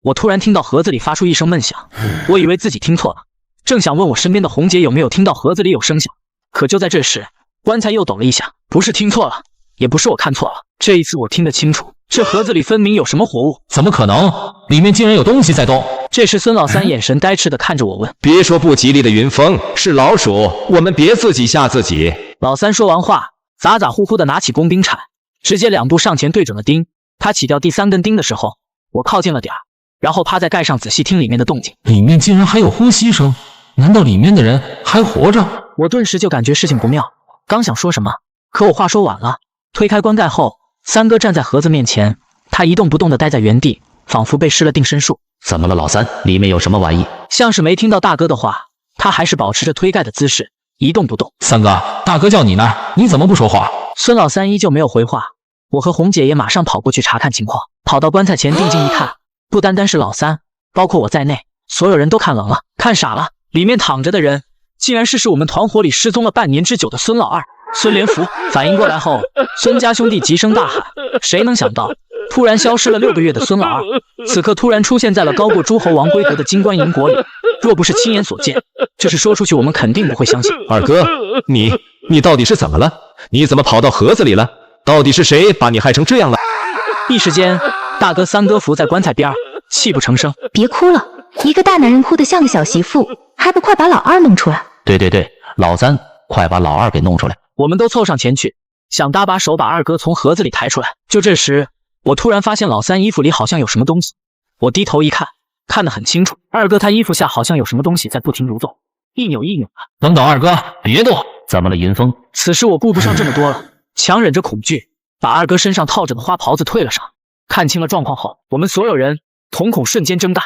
我突然听到盒子里发出一声闷响，我以为自己听错了，正想问我身边的红姐有没有听到盒子里有声响，可就在这时，棺材又抖了一下，不是听错了，也不是我看错了，这一次我听得清楚，这盒子里分明有什么活物。怎么可能？里面竟然有东西在动！这时孙老三眼神呆滞地看着我问：别说不吉利的云峰，是老鼠，我们别自己吓自己。老三说完话，咋咋呼呼地拿起工兵铲，直接2步上前对准了钉。他起掉第3根钉的时候，我靠近了点儿，然后趴在盖上仔细听里面的动静。里面竟然还有呼吸声，难道里面的人还活着？我顿时就感觉事情不妙，刚想说什么，可我话说晚了。推开棺盖后，三哥站在盒子面前，他一动不动地待在原地，仿佛被施了定身术。怎么了，老三？里面有什么玩意？像是没听到大哥的话，他还是保持着推盖的姿势，一动不动。三哥，大哥叫你呢，你怎么不说话？孙老三依旧没有回话。我和红姐也马上跑过去查看情况，跑到棺材前定睛一看，不单单是老三，包括我在内，所有人都看愣了，看傻了。里面躺着的人，竟然是我们团伙里失踪了半年之久的孙老二孙连福。反应过来后，孙家兄弟急声大喊，谁能想到突然消失了6个月的孙老二，此刻突然出现在了高过诸侯王规格的金冠银国里。若不是亲眼所见，这事说出去我们肯定不会相信。二哥，你到底是怎么了？你怎么跑到盒子里了？到底是谁把你害成这样了？一时间，大哥三哥伏在棺材边，泣不成声。别哭了，一个大男人哭得像个小媳妇，还不快把老二弄出来？对，老三，快把老二给弄出来！我们都凑上前去，想搭把手把二哥从盒子里抬出来。就这时，我突然发现老三衣服里好像有什么东西。我低头一看，看得很清楚，二哥他衣服下好像有什么东西在不停蠕动，一扭一扭的。等等，二哥，别动！怎么了，云峰？此时我顾不上这么多了，强忍着恐惧，把二哥身上套着的花袍子退了上。看清了状况后，我们所有人瞳孔瞬间睁大。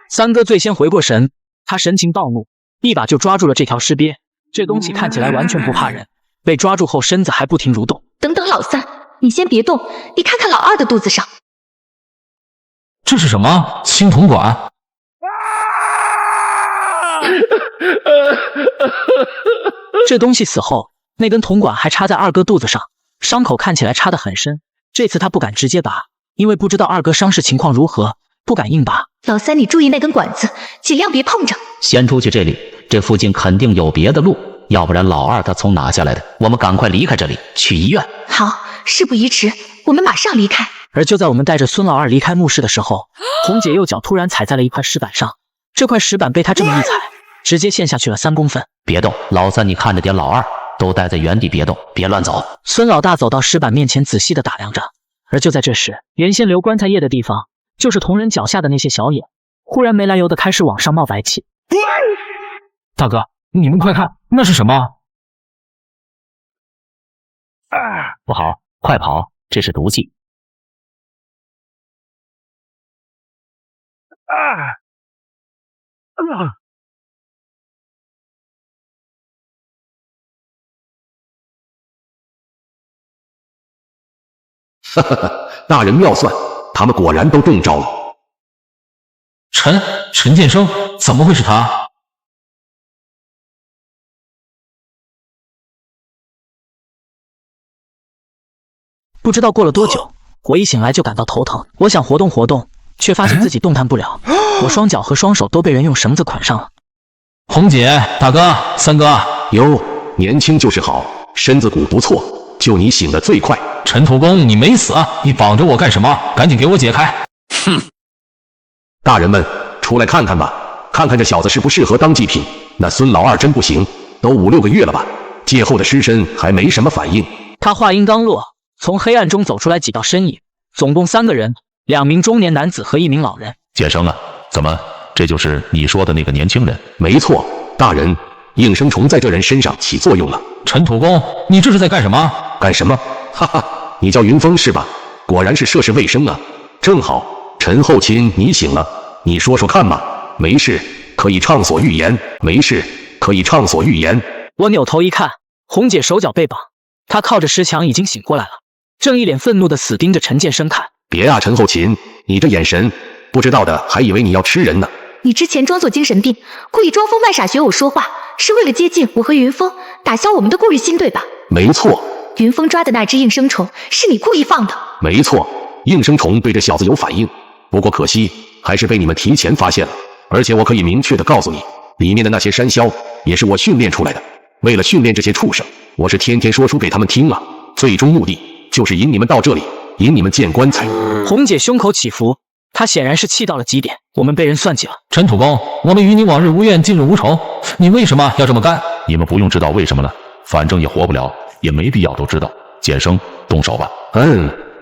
三哥最先回过神，他神情暴怒，一把就抓住了这条尸鳖。这东西看起来完全不怕人，被抓住后身子还不停蠕动。等等，老三，你先别动，你看看老二的肚子上，这是什么？青铜管？这东西死后，那根铜管还插在二哥肚子上，伤口看起来插得很深。这次他不敢直接拔，因为不知道二哥伤势情况如何，不敢硬拔。老三，你注意那根管子，尽量别碰着。先出去这里，这附近肯定有别的路，要不然老二他从哪下来的？我们赶快离开这里，去医院。好，事不宜迟，我们马上离开。而就在我们带着孙老二离开墓室的时候，红姐右脚突然踩在了一块石板上，这块石板被她这么一踩，直接陷下去了3公分。别动，老三，你看着点老二，都待在原地别动，别乱走。孙老大走到石板面前，仔细地打量着。而就在这时，原先留棺材叶的地方，就是同人脚下的那些小眼，忽然没来由的开始往上冒白气。大哥，你们快看，那是什么？不好，快跑，这是毒气。哈哈，大人妙算，他们果然都中招了。陈建生，怎么会是他？不知道过了多久，我一醒来就感到头疼，我想活动活动，却发现自己动弹不了，我双脚和双手都被人用绳子捆上了。红姐，大哥，三哥，哟，年轻就是好，身子骨不错，就你醒得最快。陈土公，你没死啊？你绑着我干什么？赶紧给我解开！哼！大人们，出来看看吧，看看这小子适不适合当祭品。那孙老二真不行，都5、6个月了吧？戒后的尸身还没什么反应。他话音刚落，从黑暗中走出来几道身影，总共3个人，2名中年男子和1名老人。建生啊，怎么，这就是你说的那个年轻人？没错，大人，应声虫在这人身上起作用了。陈土公，你这是在干什么？干什么？哈哈，你叫云峰是吧？果然是涉世未深啊。正好，陈后勤你醒了，你说说看吧。没事，可以畅所欲言。没事，可以畅所欲言。我扭头一看，红姐手脚被绑，她靠着石墙已经醒过来了，正一脸愤怒地死盯着陈建生看。别啊，陈后勤，你这眼神，不知道的还以为你要吃人呢。你之前装作精神病，故意装疯卖傻学我说话，是为了接近我和云峰，打消我们的顾虑心，对吧？没错，云峰抓的那只应声虫是你故意放的。没错，应声虫对这小子有反应，不过可惜还是被你们提前发现了。而且我可以明确的告诉你，里面的那些山魈也是我训练出来的。为了训练这些畜生，我是天天说书给他们听啊。最终目的就是引你们到这里，引你们见棺材。红姐胸口起伏，她显然是气到了极点。我们被人算计了。陈土公，我们与你往日无怨，近日无仇，你为什么要这么干？你们不用知道为什么了，反正也活不了，也没必要都知道。简生，动手吧。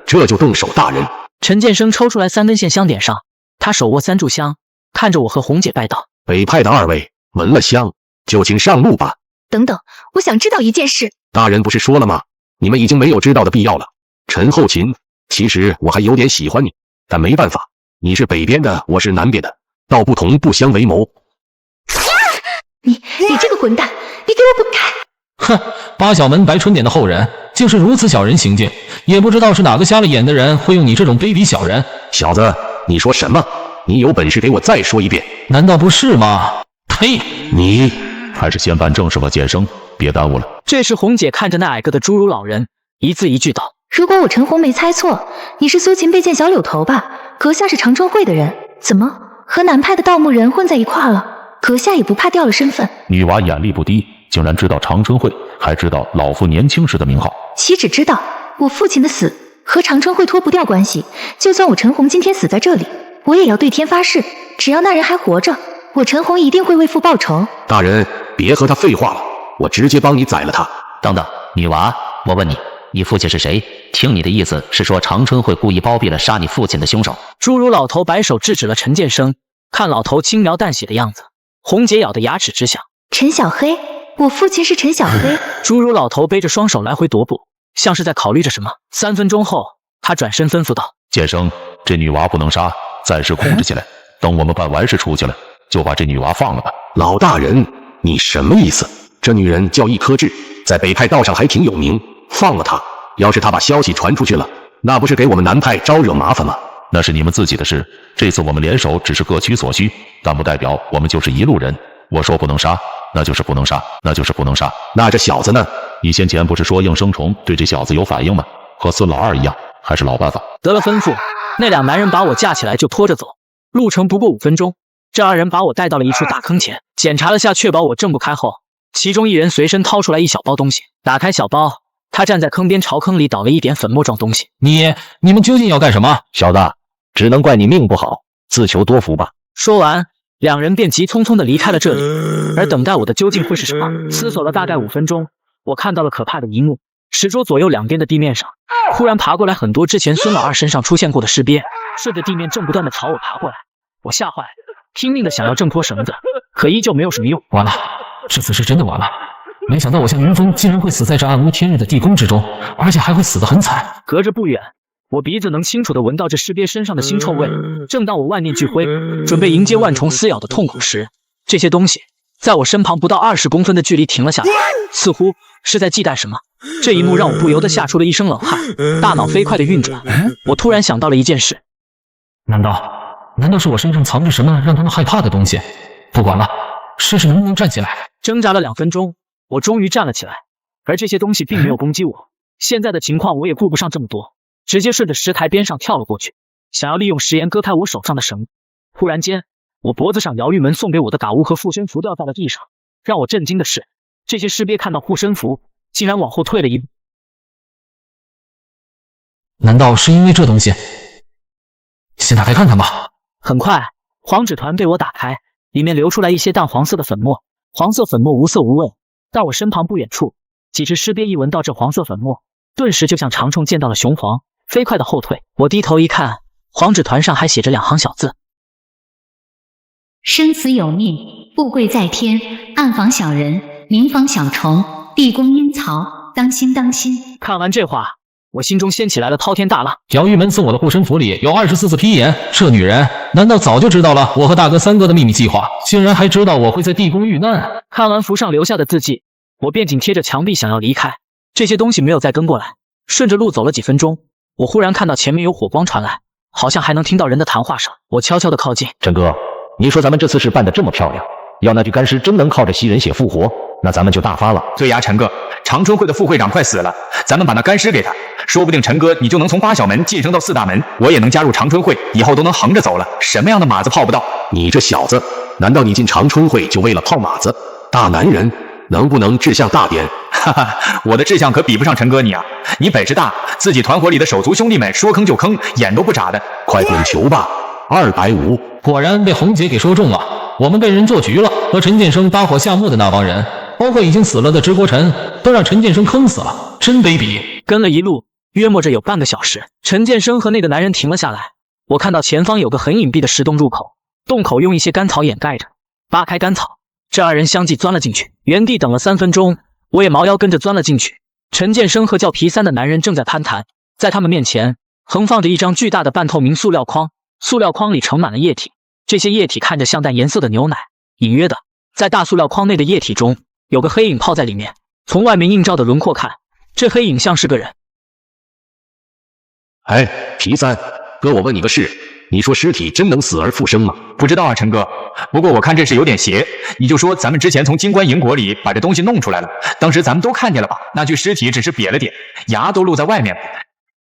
这就动手，大人。陈建生抽出来3根线香点上，他手握3炷香，看着我和红姐拜道：北派的2位闻了香，就请上路吧。等等，我想知道一件事。大人不是说了吗？你们已经没有知道的必要了。陈后勤，其实我还有点喜欢你，但没办法，你是北边的，我是南边的，道不同不相为谋。你这个混蛋，你给我滚开！哼，八小门白春典的后人，竟是如此小人行径，也不知道是哪个瞎了眼的人会用你这种卑鄙小人。小子，你说什么？你有本事给我再说一遍！难道不是吗？呸！你还是先办正事吧，简生，别耽误了。这时红姐看着那矮个的侏儒老人，一字一句道：如果我陈红没猜错，你是苏秦背剑小柳头吧？阁下是长春会的人，怎么和南派的盗墓人混在一块了？阁下也不怕掉了身份？女娃眼力不低，竟然知道长春会，还知道老夫年轻时的名号。岂只知道我父亲的死和长春会脱不掉关系，就算我陈红今天死在这里，我也要对天发誓，只要那人还活着，我陈红一定会为父报仇。大人，别和他废话了，我直接帮你宰了他。等等，女娃，我问你，你父亲是谁？听你的意思是说长春会故意包庇了杀你父亲的凶手？侏儒老头摆手制止了陈建生，看老头轻描淡写的样子，红姐咬得牙齿直响。陈小黑，我父亲是陈小黑。侏儒老头背着双手来回踱步，像是在考虑着什么。3分钟后，他转身吩咐道：简生，这女娃不能杀，暂时控制起来，等我们办完事出去了，就把这女娃放了吧。老大人，你什么意思？这女人叫易科智，在北派道上还挺有名，放了她，要是她把消息传出去了，那不是给我们南派招惹麻烦吗？那是你们自己的事，这次我们联手只是各取所需，但不代表我们就是一路人。我说不能杀，那就是不能杀，那就是不能杀。那这小子呢？你先前不是说应声虫对这小子有反应吗？和孙老二一样，还是老办法。得了吩咐，那2男人把我架起来就拖着走，路程不过5分钟。这2人把我带到了一处大坑前，检查了下，确保我挣不开后，其中一人随身掏出来一小包东西，打开小包，他站在坑边朝坑里倒了一点粉末状东西。你们究竟要干什么？小子，只能怪你命不好，自求多福吧。说完，2人便急匆匆地离开了这里。而等待我的究竟会是什么？思索了大概5分钟，我看到了可怕的一幕：石桌左右两边的地面上，忽然爬过来很多之前孙老二身上出现过的尸鳖，顺着地面正不断地朝我爬过来。我吓坏了，拼命地想要挣脱绳子，可依旧没有什么用。完了，这次是真的完了。没想到我向云峰竟然会死在这暗无天日的地宫之中，而且还会死得很惨。隔着不远，我鼻子能清楚地闻到这尸鳖身上的腥臭味。正当我万念俱灰，准备迎接万虫撕咬的痛苦时，这些东西在我身旁不到20公分的距离停了下来，似乎是在忌惮什么。这一幕让我不由得吓出了一身冷汗，大脑飞快地运转。我突然想到了一件事，难道是我身上藏着什么让他们害怕的东西？不管了，试试能不能站起来。挣扎了2分钟，我终于站了起来，而这些东西并没有攻击我。现在的情况我也顾不上这么多，直接顺着石台边上跳了过去，想要利用食盐割开我手上的绳。忽然间，我脖子上姚玉门送给我的嘎乌和护身符掉在了地上。让我震惊的是，这些尸鳖看到护身符，竟然往后退了一步。难道是因为这东西？先打开看看吧。很快，黄纸团被我打开，里面流出来一些淡黄色的粉末。黄色粉末无色无味，在我身旁不远处，几只尸鳖一闻到这黄色粉末，顿时就像长虫见到了雄黄，飞快的后退。我低头一看，黄纸团上还写着2行小字：生死有命，富贵在天，暗访小人，明访小虫，地宫阴曹，当心当心。看完这话，我心中掀起来了滔天大浪。姚玉门送我的护身符里有24次批言，这女人难道早就知道了我和大哥3个的秘密计划，竟然还知道我会在地宫遇难？看完符上留下的字迹，我便紧贴着墙壁想要离开。这些东西没有再跟过来，顺着路走了几分钟，我忽然看到前面有火光传来，好像还能听到人的谈话声。我悄悄地靠近。陈哥，你说咱们这次事办得这么漂亮，要那具干尸真能靠着吸人血复活，那咱们就大发了。对呀，陈哥，长长春会的副会长快死了，咱们把那干尸给他，说不定陈哥你就能从8小门晋升到4大门，我也能加入长春会，以后都能横着走了，什么样的马子泡不到？你这小子，难道你进长春会就为了泡马子？大男人能不能志向大点？哈哈，我的志向可比不上陈哥你啊！你本事大，自己团伙里的手足兄弟们说坑就坑，眼都不眨的。快滚球吧，250！果然被红姐给说中了，我们被人做局了。和陈建生搭伙下墓的那帮人，包括已经死了的直国臣，都让陈建生坑死了，真卑鄙！跟了一路，约莫着有半个小时，陈建生和那个男人停了下来。我看到前方有个很隐蔽的石洞入口，洞口用一些干草掩盖着。扒开干草，这二人相继钻了进去，原地等了3分钟。我也猫腰跟着钻了进去。陈建生和叫皮三的男人正在攀谈，在他们面前横放着一张巨大的半透明塑料筐，塑料筐里盛满了液体，这些液体看着像淡颜色的牛奶。隐约的，在大塑料筐内的液体中有个黑影泡在里面，从外面映照的轮廓看，这黑影像是个人。哎，皮三哥，我问你个事，你说尸体真能死而复生吗？不知道啊，陈哥。不过我看这事有点邪，你就说咱们之前从金冠银国里把这东西弄出来了，当时咱们都看见了吧？那具尸体只是瘪了点，牙都露在外面，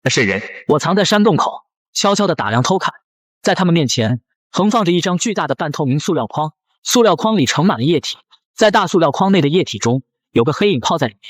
那是人。我藏在山洞口，悄悄地打量偷看，在他们面前横放着一张巨大的半透明塑料筐，塑料筐里盛满了液体，在大塑料筐内的液体中有个黑影泡在里面。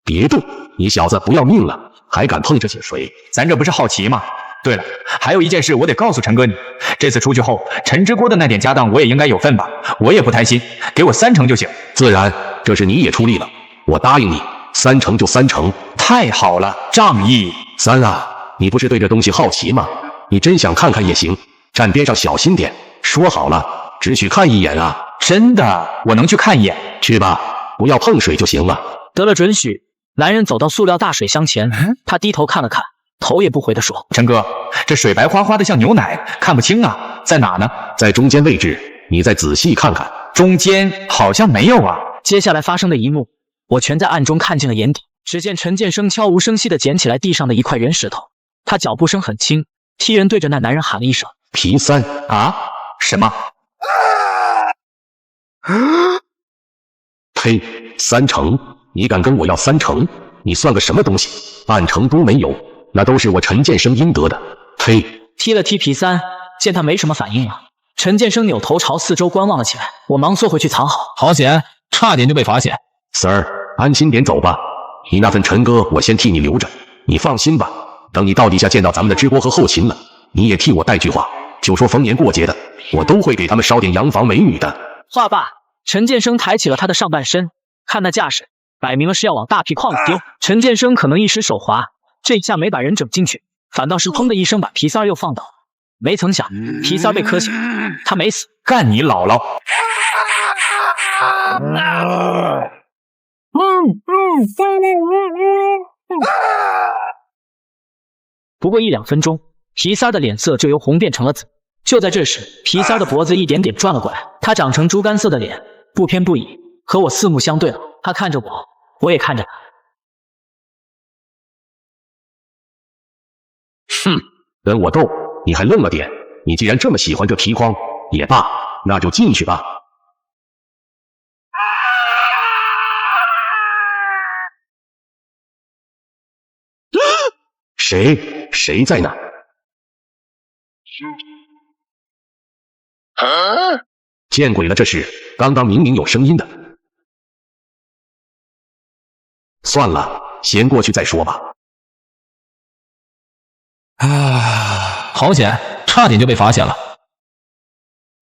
别动，你小子不要命了，还敢碰这些水？咱这不是好奇吗？对了，还有一件事我得告诉陈哥你，这次出去后，陈之国的那点家当我也应该有份吧？我也不贪心，给我3成就行。自然，这是你也出力了，我答应你，3成就3成。太好了，仗义。三啊，你不是对这东西好奇吗？你真想看看也行，站边上小心点。说好了，只许看一眼啊。真的，我能去看一眼。去吧，不要碰水就行了。得了准许，男人走到塑料大水箱前，他低头看了看，头也不回地说：陈哥，这水白花花的像牛奶，看不清啊，在哪呢？在中间位置，你再仔细看看。中间好像没有啊。接下来发生的一幕，我全在暗中看进了眼底。只见陈建生悄无声息地捡起来地上的一块圆石头，他脚步声很轻，踢人对着那男人喊了一声：皮三啊？什么？呸！3成，你敢跟我要3成？你算个什么东西？半成都没有，那都是我陈建生应得的。呸！踢了踢皮三，见他没什么反应了，陈建生扭头朝四周观望了起来。我忙缩回去藏好。好险，差点就被发现。Sir，安心点走吧，你那份陈哥我先替你留着，你放心吧。等你到地下见到咱们的支锅和后勤了，你也替我带句话，就说逢年过节的，我都会给他们烧点洋房美女的。话罢，陈建生抬起了他的上半身，看那架势，摆明了是要往大屁矿里丢。陈建生可能一时手滑，这一下没把人整进去，反倒是砰的一声把皮三儿又放倒了。没曾想皮三儿被磕醒，他没死。干你姥姥！不过1-2分钟，皮三儿的脸色就由红变成了紫。就在这时，皮三儿的脖子一点点转了过来，他长成猪肝色的脸不偏不倚，和我四目相对了。他看着我，我也看着他。哼，跟我斗，你还愣了点？你既然这么喜欢这皮筐，也罢，那就进去吧。谁在那？见鬼了，这是！刚刚明明有声音的。算了，先过去再说吧。好险，差点就被发现了。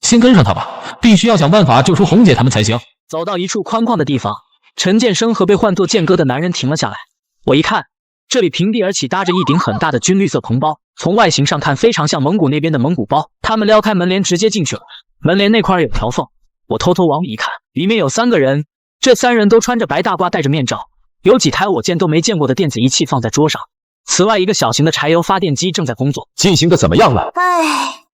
先跟上他吧，必须要想办法救出红姐他们才行。走到一处宽旷的地方，陈建生和被唤作剑哥的男人停了下来。我一看，这里平地而起搭着一顶很大的军绿色篷包，从外形上看非常像蒙古那边的蒙古包。他们撩开门帘直接进去了，门帘那块有条缝，我偷偷往里一看，里面有3个人，这3人都穿着白大褂，戴着面罩，有几台我见都没见过的电子仪器放在桌上。此外，一个小型的柴油发电机正在工作。进行的怎么样了？唉，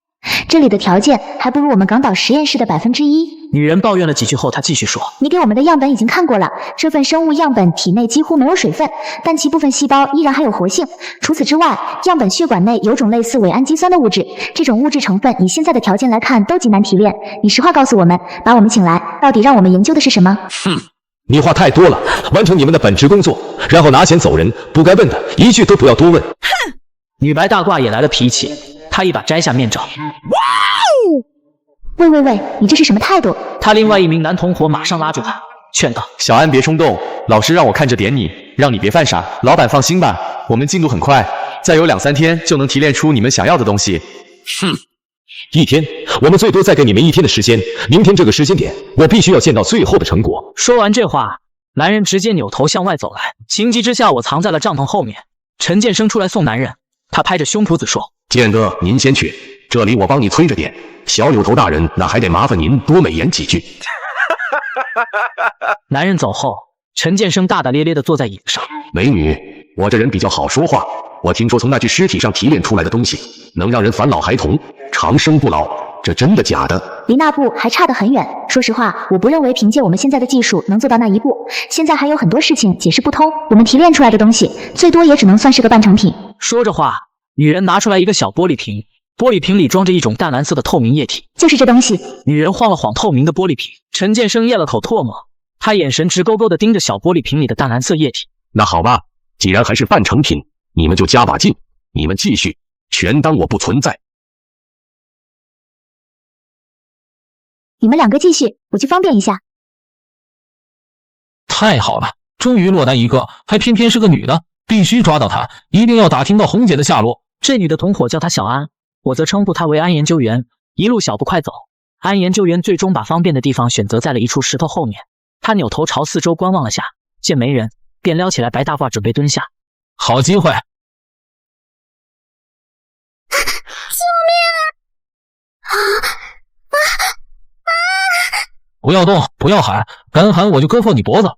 这里的条件还不如我们港岛实验室的1%。女人抱怨了几句后，她继续说：你给我们的样本已经看过了，这份生物样本体内几乎没有水分，但其部分细胞依然还有活性。除此之外，样本血管内有种类似伪氨基酸的物质，这种物质成分以现在的条件来看都极难提炼。你实话告诉我们，把我们请来，到底让我们研究的是什么？哼，你话太多了，完成你们的本职工作，然后拿钱走人，不该问的一句都不要多问。女白大褂也来了脾气，她一把摘下面罩。喂，你这是什么态度？她另外一名男同伙马上拉住她，劝道：小安别冲动，老师让我看着点你，让你别犯傻。老板放心吧，我们进度很快，再有2、3天就能提炼出你们想要的东西。哼，1天，我们最多再给你们1天的时间。明天这个时间点，我必须要见到最后的成果。说完这话，男人直接扭头向外走来。情急之下，我藏在了帐篷后面。陈建生出来送男人，他拍着胸脯子说：建哥，您先去，这里我帮你催着点。小扭头大人，那还得麻烦您多美言几句。男人走后，陈建生大大咧咧地坐在椅子上。美女，我这人比较好说话，我听说从那具尸体上提炼出来的东西能让人返老还童，长生不老，这真的假的？离那步还差得很远。说实话，我不认为凭借我们现在的技术能做到那一步。现在还有很多事情解释不通，我们提炼出来的东西最多也只能算是个半成品。说着话，女人拿出来一个小玻璃瓶，玻璃瓶里装着一种淡蓝色的透明液体。就是这东西。女人晃了晃透明的玻璃瓶，陈建生咽了口唾沫，他眼神直勾勾地盯着小玻璃瓶里的淡蓝色液体。那好吧，既然还是半成品，你们就加把劲，你们继续，全当我不存在。你们2个继续，我去方便一下。太好了，终于落单一个，还偏偏是个女的，必须抓到她，一定要打听到红姐的下落。这女的同伙叫她小安，我则称呼她为安研究员。一路小步快走，安研究员最终把方便的地方选择在了一处石头后面。他扭头朝四周观望了下，见没人，便撩起来白大褂准备蹲下。好机会！救命啊！不要动，不要喊，敢喊我就割破你脖子。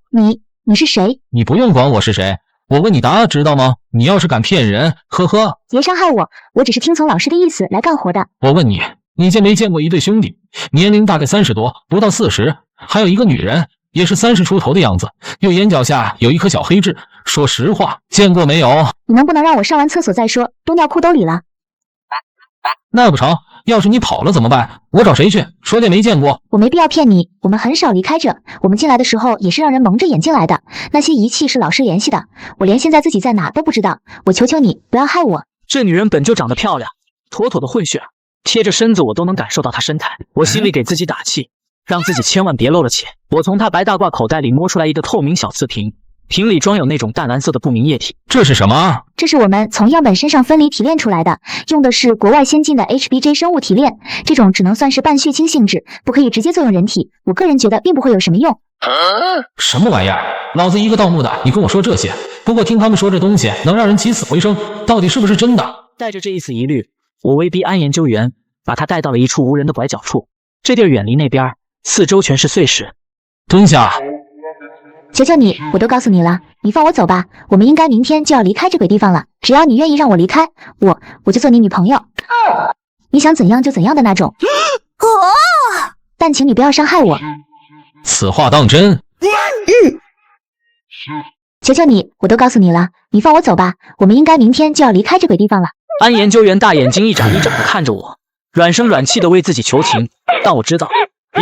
你是谁？你不用管我是谁，我问你答，知道吗？你要是敢骗人，呵呵。别伤害我，我只是听从老师的意思来干活的。我问你，你见没见过一对兄弟，年龄大概30多，不到40，还有一个女人，也是30出头的样子，右眼角下有一颗小黑痣。说实话，见过没有？你能不能让我上完厕所再说？都尿裤兜里了。那不成，要是你跑了怎么办？我找谁去？说见没见过？我没必要骗你，我们很少离开这。我们进来的时候也是让人蒙着眼睛来的，那些仪器是老师联系的，我连现在自己在哪都不知道。我求求你，不要害我。这女人本就长得漂亮，妥妥的混血儿，贴着身子我都能感受到她身材。我心里给自己打气，让自己千万别露了怯。我从她白大褂口袋里摸出来一个透明小瓷瓶，瓶里装有那种淡蓝色的不明液体。这是什么？这是我们从样本身上分离提炼出来的，用的是国外先进的 HBJ 生物提炼，这种只能算是半血清性质，不可以直接作用人体。我个人觉得并不会有什么用。什么玩意儿？老子一个盗墓的，你跟我说这些？不过听他们说这东西能让人起死回生，到底是不是真的？带着这一丝疑虑，我威逼安研究员把他带到了一处无人的拐角处。这地儿远离那边，四周全是碎石。蹲下。求求你，我都告诉你了，你放我走吧，我们应该明天就要离开这鬼地方了。只要你愿意让我离开，我就做你女朋友，你想怎样就怎样的那种。但请你不要伤害我。此话当真？求求你，我都告诉你了，你放我走吧，我们应该明天就要离开这鬼地方了。安研究员大眼睛一眨一眨的看着我，软声软气的为自己求情，但我知道，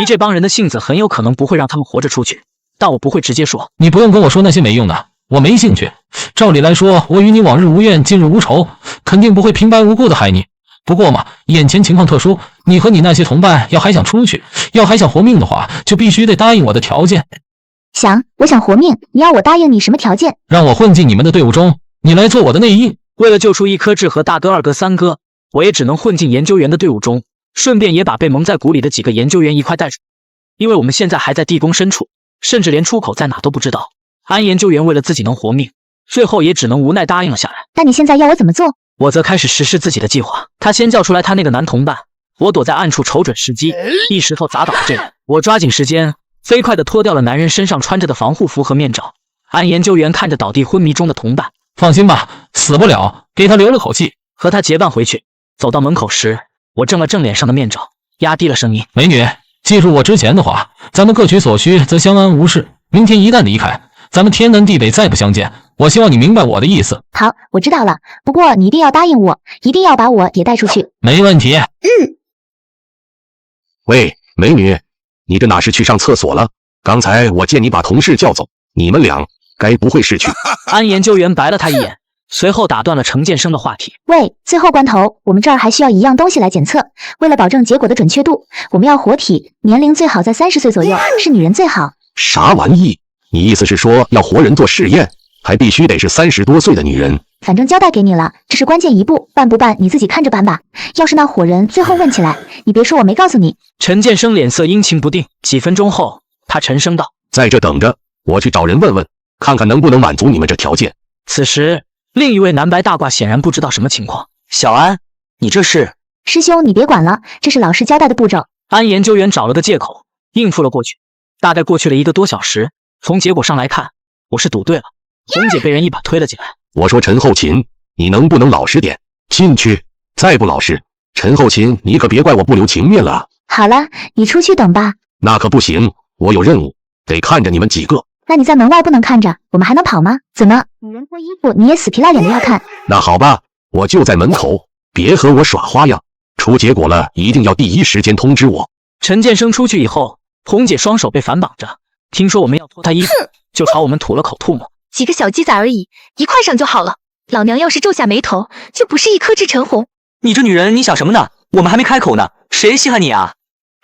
以这帮人的性子，很有可能不会让他们活着出去。但我不会直接说。你不用跟我说那些没用的，我没兴趣。照理来说，我与你往日无怨，近日无仇，肯定不会平白无故的害你。不过嘛，眼前情况特殊，你和你那些同伴要还想出去，要还想活命的话，就必须得答应我的条件。我想活命，你要我答应你什么条件？让我混进你们的队伍中，你来做我的内应。为了救出一颗痣和大哥、二哥、三哥，我也只能混进研究员的队伍中，顺便也把被蒙在鼓里的几个研究员一块带出。因为我们现在还在地宫深处，甚至连出口在哪都不知道。安研究员为了自己能活命，最后也只能无奈答应了下来。那你现在要我怎么做？我则开始实施自己的计划。他先叫出来他那个男同伴，我躲在暗处瞅准时机，一石头砸倒了这人。我抓紧时间，飞快地脱掉了男人身上穿着的防护服和面罩。安研究员看着倒地昏迷中的同伴，放心吧，死不了，给他留了口气。和他结伴回去。走到门口时，我正了正脸上的面罩，压低了声音：美女，记住我之前的话，咱们各取所需，则相安无事。明天一旦离开，咱们天南地北再不相见。我希望你明白我的意思。好，我知道了。不过你一定要答应我，一定要把我也带出去。没问题。喂，美女，你这哪是去上厕所了？刚才我见你把同事叫走，你们俩该不会是去……安研究员白了他一眼，随后打断了程建生的话题。喂，最后关头，我们这儿还需要一样东西来检测，为了保证结果的准确度，我们要活体，年龄最好在30岁左右，是女人最好。啥玩意？你意思是说要活人做试验，还必须得是30多岁的女人？反正交代给你了，这是关键一步，办不办你自己看着办吧。要是那伙人最后问起来，你别说我没告诉你。陈建生脸色阴晴不定，几分钟后，他沉声道：“在这等着，我去找人问问，看看能不能满足你们这条件。”此时，另一位蓝白大褂显然不知道什么情况。小安，你这是……师兄，你别管了，这是老师交代的步骤。安研究员找了个借口，应付了过去。大概过去了1个多小时，从结果上来看，我是赌对了。红姐被人一把推了进来。我说陈后勤，你能不能老实点？进去，再不老实，陈后勤，你可别怪我不留情面了。好了，你出去等吧。那可不行，我有任务，得看着你们几个。那你在门外不能看着，我们还能跑吗？怎么，女人脱衣服你也死皮赖脸的要看？那好吧，我就在门口，别和我耍花样。出结果了，一定要第一时间通知我。陈建生出去以后，红姐双手被反绑着，听说我们要脱她衣服，就朝我们吐了口唾沫。几个小鸡仔而已，一块上就好了。老娘要是皱下眉头，就不是一颗痣陈红。你这女人，你想什么呢？我们还没开口呢，谁稀罕你啊？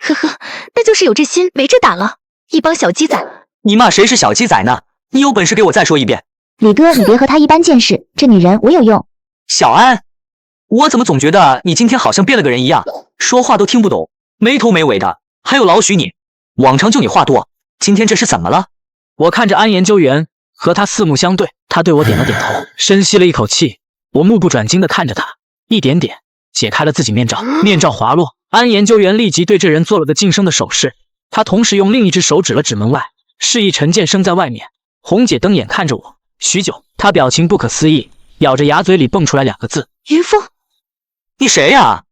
呵呵，那就是有这心没这胆了，一帮小鸡仔。你骂谁是小鸡仔呢？你有本事给我再说一遍。李哥，你别和他一般见识，这女人我有用。小安，我怎么总觉得你今天好像变了个人一样，说话都听不懂，没头没尾的。还有老许你，往常就你话多，今天这是怎么了？我看着安研究员和他四目相对，他对我点了点头，深吸了一口气。我目不转睛地看着他，一点点解开了自己面罩，面罩滑落。安研究员立即对这人做了个噤声的手势，他同时用另一只手指了指门外，示意陈建生在外面。红姐瞪眼看着我，许久，她表情不可思议，咬着牙嘴里蹦出来2个字：云峰。你谁呀？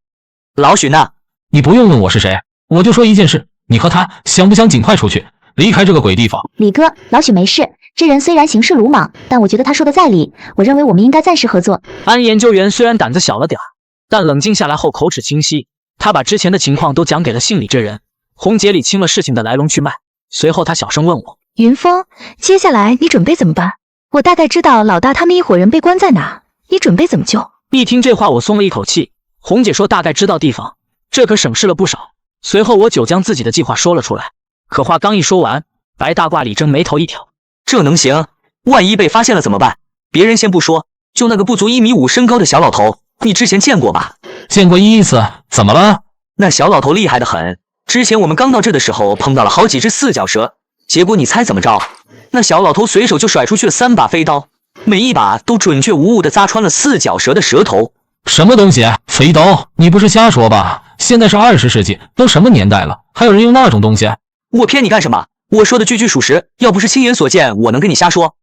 老许呢？你不用问我是谁，我就说一件事，你和他想不想尽快出去，离开这个鬼地方？李哥，老许没事，这人虽然行事鲁莽，但我觉得他说的在理，我认为我们应该暂时合作。安研究员虽然胆子小了点儿，但冷静下来后口齿清晰，他把之前的情况都讲给了姓李这人。红姐理清了事情的来龙去脉，随后他小声问我：云峰，接下来你准备怎么办？我大概知道老大他们一伙人被关在哪，你准备怎么救？一听这话我松了一口气，红姐说大概知道地方，这可省事了不少。随后我就将自己的计划说了出来，可话刚一说完，白大褂李征眉头一挑：这能行？万一被发现了怎么办？别人先不说，就那个不足1.5米身高的小老头，你之前见过吧？见过1次，怎么了？那小老头厉害得很，之前我们刚到这的时候碰到了好几只4脚蛇，结果你猜怎么着？那小老头随手就甩出去了3把飞刀，每一把都准确无误地扎穿了4脚蛇的舌头。什么东西？飞刀？你不是瞎说吧？现在是20世纪，都什么年代了，还有人用那种东西？我骗你干什么？我说的句句属实，要不是亲眼所见，我能跟你瞎说？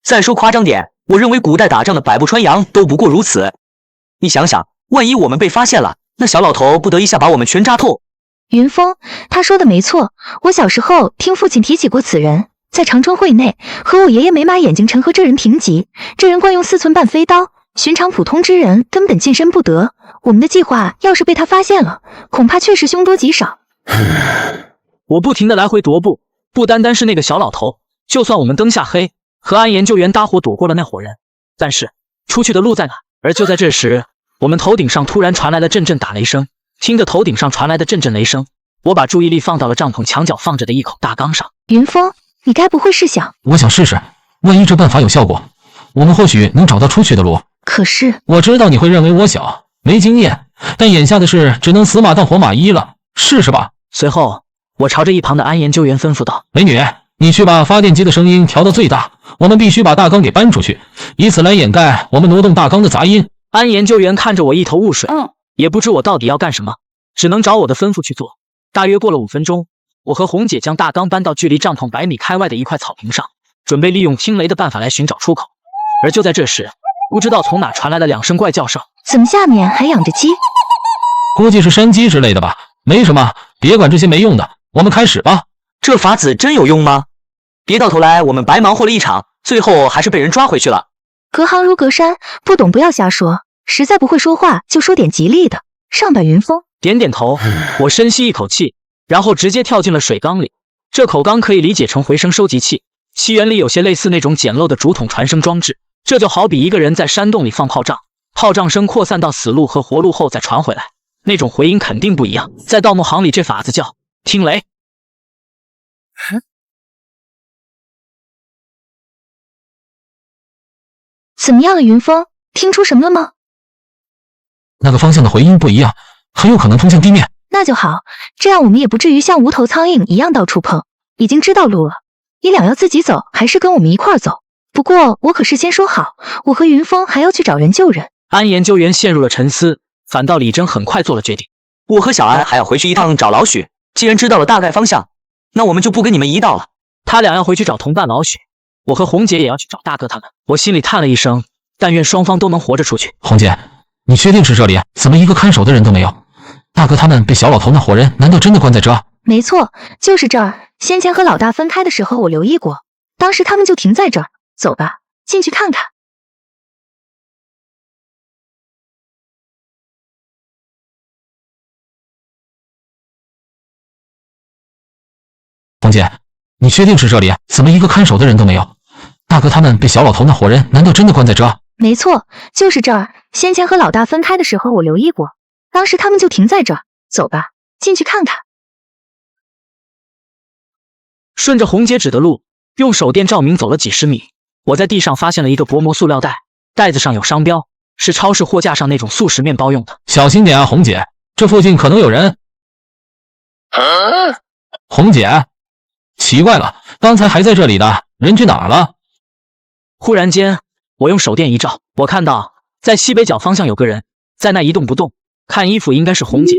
再说夸张点，我认为古代打仗的百步穿杨都不过如此。你想想，万一我们被发现了，那小老头不得一下把我们全扎透？云峰，他说的没错，我小时候听父亲提起过此人，在长春会内和我爷爷没马眼睛陈和这人平级，这人惯用4寸半飞刀，寻常普通之人根本近身不得。我们的计划要是被他发现了，恐怕确实凶多吉少。我不停地来回踱步，不单单是那个小老头，就算我们灯下黑，和安研究员搭伙躲过了那伙人，但是出去的路在哪？而就在这时，我们头顶上突然传来了阵阵打雷声。听着头顶上传来的阵阵雷声，我把注意力放到了帐篷墙角放着的一口大缸上。云峰，你该不会是想……我想试试，万一这办法有效果，我们或许能找到出去的路。可是我知道你会认为我小没经验，但眼下的事只能死马当活马医了，试试吧。随后我朝着一旁的安研究员吩咐道：美女，你去把发电机的声音调到最大，我们必须把大缸给搬出去，以此来掩盖我们挪动大缸的杂音。安研究员看着我一头雾水，也不知我到底要干什么，只能照我的吩咐去做。大约过了5分钟，我和红姐将大缸搬到距离帐篷100米开外的一块草坪上，准备利用听雷的办法来寻找出口。而就在这时，不知道从哪传来了2声怪叫声。怎么下面还养着鸡？估计是山鸡之类的吧，没什么，别管这些没用的，我们开始吧。这法子真有用吗？别到头来我们白忙活了一场，最后还是被人抓回去了。隔行如隔山，不懂不要瞎说，实在不会说话就说点吉利的。上吧，云峰。点点头，我深吸一口气，然后直接跳进了水缸里。这口缸可以理解成回声收集器，其原理有些类似那种简陋的竹筒传声装置。这就好比一个人在山洞里放炮仗，炮仗声扩散到死路和活路后再传回来，那种回音肯定不一样。在盗墓行里，这法子叫听雷。怎么样了，云峰？听出什么了吗？那个方向的回音不一样，很有可能通向地面。那就好，这样我们也不至于像无头苍蝇一样到处碰。已经知道路了，你俩要自己走还是跟我们一块走？不过我可事先说好，我和云峰还要去找人救人。安研究员陷入了沉思，反倒李真很快做了决定。我和小安还要回去一趟找老许，既然知道了大概方向，那我们就不跟你们一道了。他俩要回去找同伴老许，我和红姐也要去找大哥他们。我心里叹了一声，但愿双方都能活着出去。红姐，你确定是这里？怎么一个看守的人都没有？大哥他们被小老头那伙人难道真的关在这？没错，就是这儿。先前和老大分开的时候我留意过，当时他们就停在这儿。走吧，进去看看。红姐，你确定是这里？怎么一个看守的人都没有？大哥他们被小老头那伙人难道真的关在这？没错，就是这儿。先前和老大分开的时候我留意过，当时他们就停在这儿。走吧，进去看看。顺着红姐指的路，用手电照明走了几十米，我在地上发现了一个薄膜塑料袋，袋子上有商标，是超市货架上那种速食面包用的。小心点啊，红姐，这附近可能有人。红姐，奇怪了，刚才还在这里的人去哪儿了？忽然间，我用手电一照，我看到在西北角方向有个人在那一动不动，看衣服应该是红姐。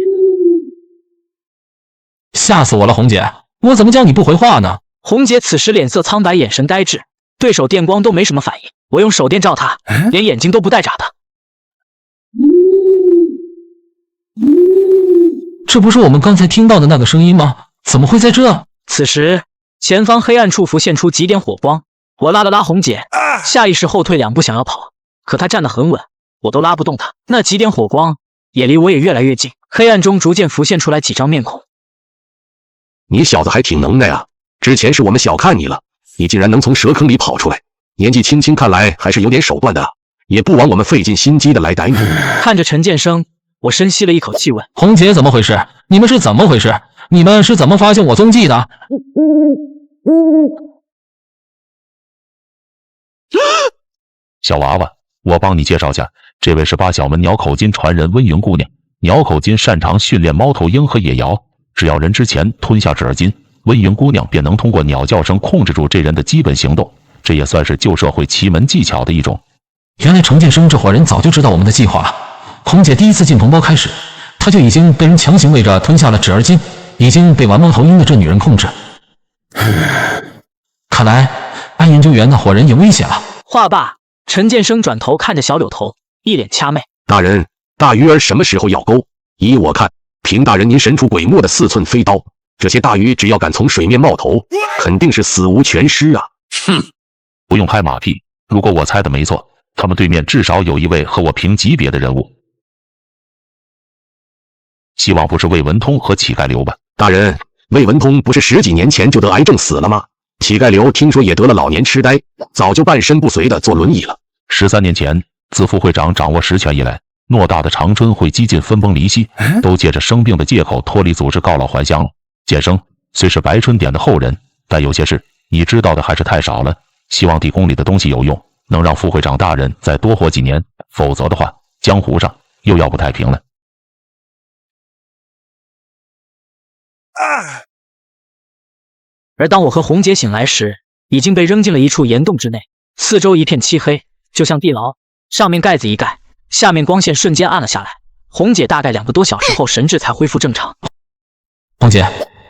吓死我了，红姐，我怎么叫你不回话呢？红姐此时脸色苍白，眼神呆滞，对手电光都没什么反应。我用手电照她，连眼睛都不带眨的。这不是我们刚才听到的那个声音吗？怎么会在这？此时前方黑暗处浮现出几点火光，我拉了拉红姐，下意识后退2步想要跑，可她站得很稳，我都拉不动她。那几点火光也离我也越来越近，黑暗中逐渐浮现出来几张面孔。你小子还挺能耐啊！之前是我们小看你了，你竟然能从蛇坑里跑出来，年纪轻轻看来还是有点手段的，也不枉我们费尽心机的来逮你。看着陈建生，我深吸了一口气问：红姐怎么回事？你们是怎么回事？你们是怎么发现我踪迹的？小娃娃，我帮你介绍下，这位是八角门鸟口金传人温云姑娘。鸟口金擅长训练猫头鹰和野瑶，只要人之前吞下纸耳金，温云姑娘便能通过鸟叫声控制住这人的基本行动，这也算是旧社会奇门技巧的一种。原来程建生这伙人早就知道我们的计划了。红姐第一次进同胞开始，她就已经被人强行喂着吞下了纸耳金，已经被玩猫头鹰的这女人控制。看来安研究员那伙人有危险了。话罢，陈建生转头看着小柳头，一脸掐媚。大人，大鱼儿什么时候要钩？依我看，凭大人您神出鬼没的4寸飞刀，这些大鱼只要敢从水面冒头，肯定是死无全尸啊！哼，不用拍马屁，如果我猜的没错，他们对面至少有一位和我平级别的人物。希望不是魏文通和乞丐刘吧？大人，魏文通不是10几年前就得癌症死了吗？乞丐刘听说也得了老年痴呆，早就半身不遂的坐轮椅了。13年前，自副会长掌握实权以来，偌大的长春会几近分崩离析，都借着生病的借口脱离组织告老还乡了。建生虽是白春点的后人，但有些事你知道的还是太少了。希望地宫里的东西有用，能让副会长大人再多活几年，否则的话，江湖上又要不太平了。而当我和红姐醒来时，已经被扔进了一处岩洞之内，四周一片漆黑，就像地牢，上面盖子一盖，下面光线瞬间暗了下来。红姐大概2个多小时后神智才恢复正常。红姐，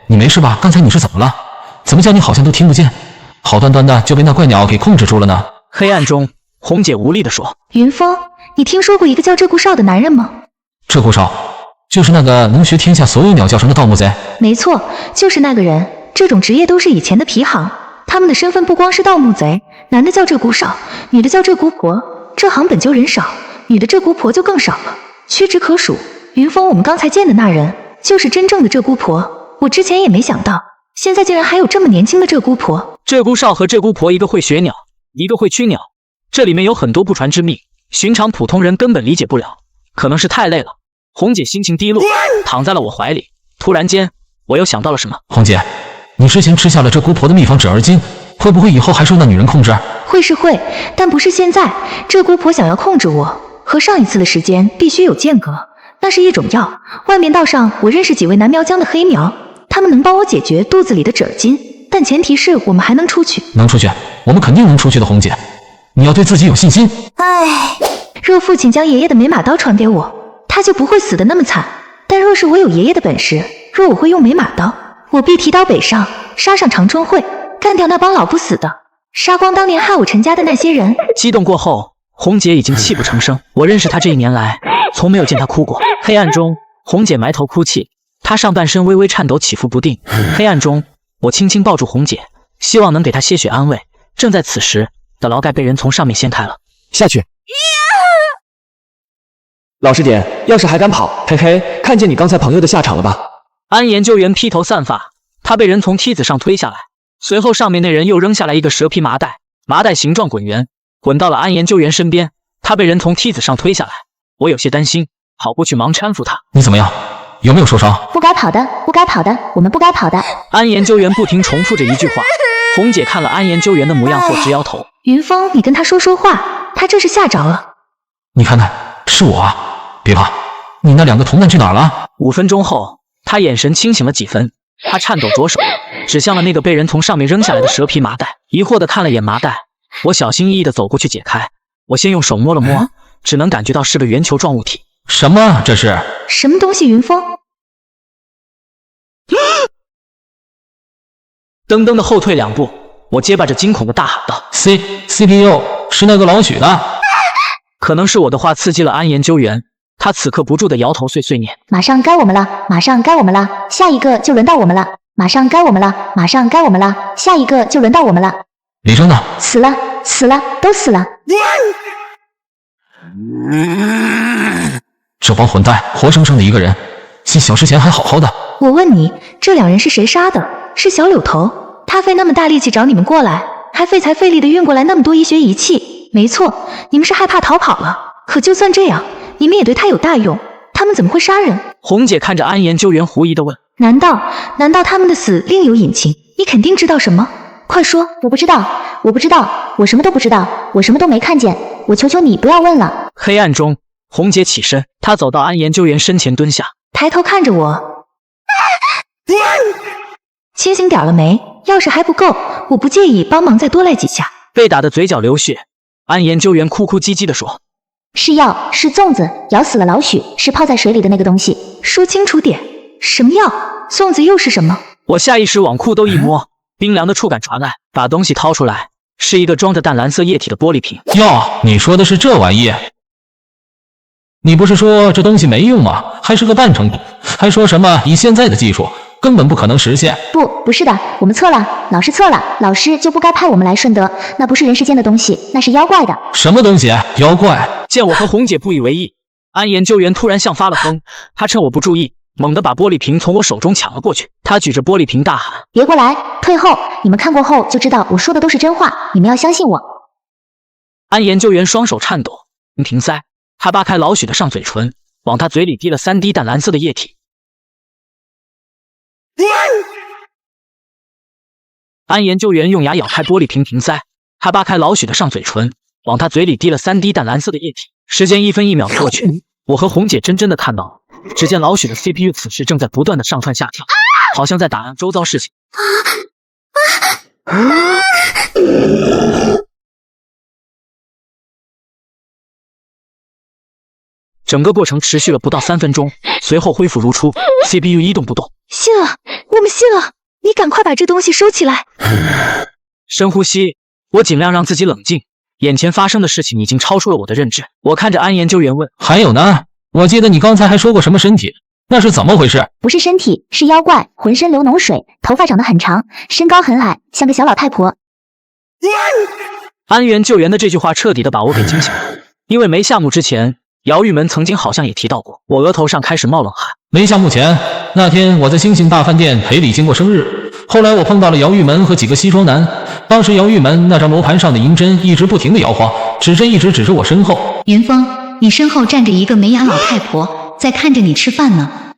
你没事吧？刚才你是怎么了？怎么叫你好像都听不见？好端端的就被那怪鸟给控制住了呢？黑暗中，红姐无力地说：云峰，你听说过一个叫鹧鸪哨的男人吗？鹧鸪哨就是那个能学天下所有鸟叫声的盗墓贼？没错，就是那个人。这种职业都是以前的皮行，他们的身份不光是盗墓贼，男的叫鹧鸪哨，女的叫鹧鸪婆。这行本就人少，女的鹧鸪婆就更少了，屈指可数。云峰，我们刚才见的那人就是真正的鹧鸪婆。我之前也没想到，现在竟然还有这么年轻的鹧鸪婆。鹧鸪少和鹧鸪婆，一个会学鸟，一个会驱鸟，这里面有很多不传之秘，寻常普通人根本理解不了。可能是太累了，红姐心情低落，躺在了我怀里。突然间，我又想到了什么。红姐，你之前吃下了鹧鸪婆的秘方止儿金，会不会以后还受那女人控制？会是会，但不是现在。鹧鸪婆想要控制我，和上一次的时间必须有间隔。那是一种药，外面道上我认识几位南苗疆的黑苗，他们能帮我解决肚子里的止儿金，但前提是我们还能出去。能出去，我们肯定能出去的，红姐，你要对自己有信心。唉，若父亲将爷爷的美马刀传给我，他就不会死得那么惨。但若是我有爷爷的本事，若我会用美马刀，我必提刀北上，杀上长春会，干掉那帮老不死的，杀光当年害我陈家的那些人。激动过后，红姐已经泣不成声。我认识她这1年来，从没有见她哭过。黑暗中，红姐埋头哭泣，她上半身微微颤抖，起伏不定。黑暗中，我轻轻抱住红姐，希望能给她些许安慰。正在此时，的牢盖被人从上面掀开了。下去。老实点，要是还敢跑，嘿嘿，看见你刚才朋友的下场了吧？安研究员披头散发，他被人从梯子上推下来，随后上面那人又扔下来一个蛇皮麻袋，麻袋形状滚圆，滚到了安研究员身边。他被人从梯子上推下来，我有些担心，跑过去忙搀扶他。你怎么样？有没有受伤？不该跑的，不该跑的，我们不该跑的。安研究员不停重复着一句话。红姐看了安研究员的模样后直摇头。云峰，你跟他说话，他这是吓着了。你看看，是我啊。别怕，你那2个同伴去哪儿了？5分钟后，他眼神清醒了几分，他颤抖着手指向了那个被人从上面扔下来的蛇皮麻袋，疑惑地看了眼麻袋。我小心翼翼地走过去解开，我先用手摸了摸，只能感觉到是个圆球状物体。什么？这是什么东西？云峰噔噔的后退2步，我结巴着惊恐地大喊道 ：“CPU 是那个老许的。”可能是我的话刺激了安研究员。他此刻不住地摇头碎碎念，马上该我们了，马上该我们了，下一个就轮到我们了，马上该我们了，马上该我们了，下一个就轮到我们了。李征呢？死了，死了，都死了。这帮混蛋，活生生的一个人，小时前还好好的。我问你，这2人是谁杀的？是小柳头，他费那么大力气找你们过来，还费财费力的运过来那么多医学仪器。没错，你们是害怕逃跑了。可就算这样，你们也对他有大用，他们怎么会杀人？红姐看着安研究员狐疑地问，难道他们的死另有隐情？你肯定知道什么，快说。我不知道，我不知道，我什么都不知道，我什么都没看见，我求求你不要问了。黑暗中，红姐起身，她走到安研究员身前蹲下，抬头看着我。清醒点了没？要是还不够，我不介意帮忙再多来几下。被打的嘴角流血，安研究员哭哭唧唧地说，是药，是粽子，咬死了老许，是泡在水里的那个东西。说清楚点，什么药？粽子又是什么？我下意识往裤兜一摸，冰凉的触感传来，把东西掏出来，是一个装着淡蓝色液体的玻璃瓶。哟，你说的是这玩意？你不是说这东西没用吗？还是个半成品，还说什么以现在的技术根本不可能实现。不是的，我们错了，老师错了，老师就不该派我们来顺德，那不是人世间的东西，那是妖怪的。什么东西？妖怪？见我和红姐不以为意，安研究员突然像发了疯，他趁我不注意，猛地把玻璃瓶从我手中抢了过去。他举着玻璃瓶大喊，别过来，退后，你们看过后就知道我说的都是真话，你们要相信我。安研究员双手颤抖，瓶塞，他扒开老许的上嘴唇，往他嘴里滴了3滴淡蓝色的液体。安研究员用牙咬开玻璃瓶塞，他扒开老许的上嘴唇，往他嘴里滴了3滴淡蓝色的液体。时间1分1秒过去，我和红姐真的看到，只见老许的 CPU 此时正在不断的上蹿下跳，好像在打量周遭事情。整个过程持续了不到3分钟，随后恢复如初 ，CPU 一动不动。信了，我们信了，你赶快把这东西收起来。深呼吸，我尽量让自己冷静。眼前发生的事情已经超出了我的认知。我看着安研究员问：“还有呢？我记得你刚才还说过什么身体，那是怎么回事？”不是身体，是妖怪，浑身流脓水，头发长得很长，身高很矮，像个小老太婆。安研究员的这句话彻底的把我给惊醒了，因为没下幕之前，姚玉门曾经好像也提到过。我额头上开始冒冷汗。没下幕前，那天我在星星大饭店陪李经过生日，后来我碰到了姚玉门和几个西装男，当时姚玉门那张罗盘上的银针一直不停的摇晃，指针一直指着我身后。云峰，你身后站着一个没牙老太婆，在看着你吃饭呢。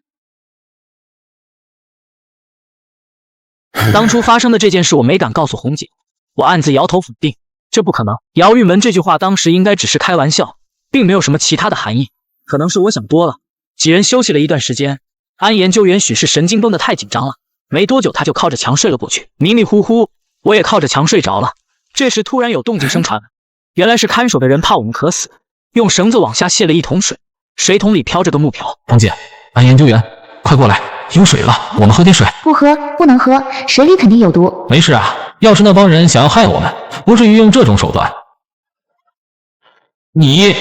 当初发生的这件事我没敢告诉红姐，我暗自摇头否定，这不可能。姚玉门这句话当时应该只是开玩笑，并没有什么其他的含义，可能是我想多了。几人休息了一段时间，安研究员许是神经绷得太紧张了，没多久他就靠着墙睡了过去。迷迷糊糊，我也靠着墙睡着了。这时突然有动静声传来，原来是看守的人怕我们渴死，用绳子往下卸了一桶水，水桶里飘着个木瓢。红姐，安研究员，快过来，有水了，我们喝点水。不喝，不能喝，水里肯定有毒。没事啊，要是那帮人想要害我们，不至于用这种手段。你，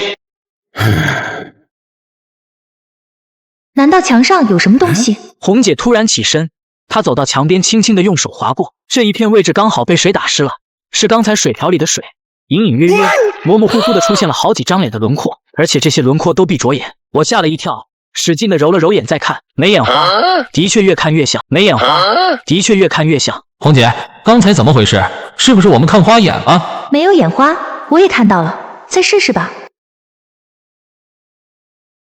难道墙上有什么东西？红姐突然起身，她走到墙边，轻轻地用手划过，这一片位置刚好被水打湿了，是刚才水瓢里的水，隐隐约约、模模糊糊的出现了好几张脸的轮廓，而且这些轮廓都闭着眼。我吓了一跳，使劲的揉了揉眼再看，没眼花，的确越看越像，没眼花，的确越看越像。红姐，刚才怎么回事？是不是我们看花眼了？没有眼花，我也看到了，再试试吧。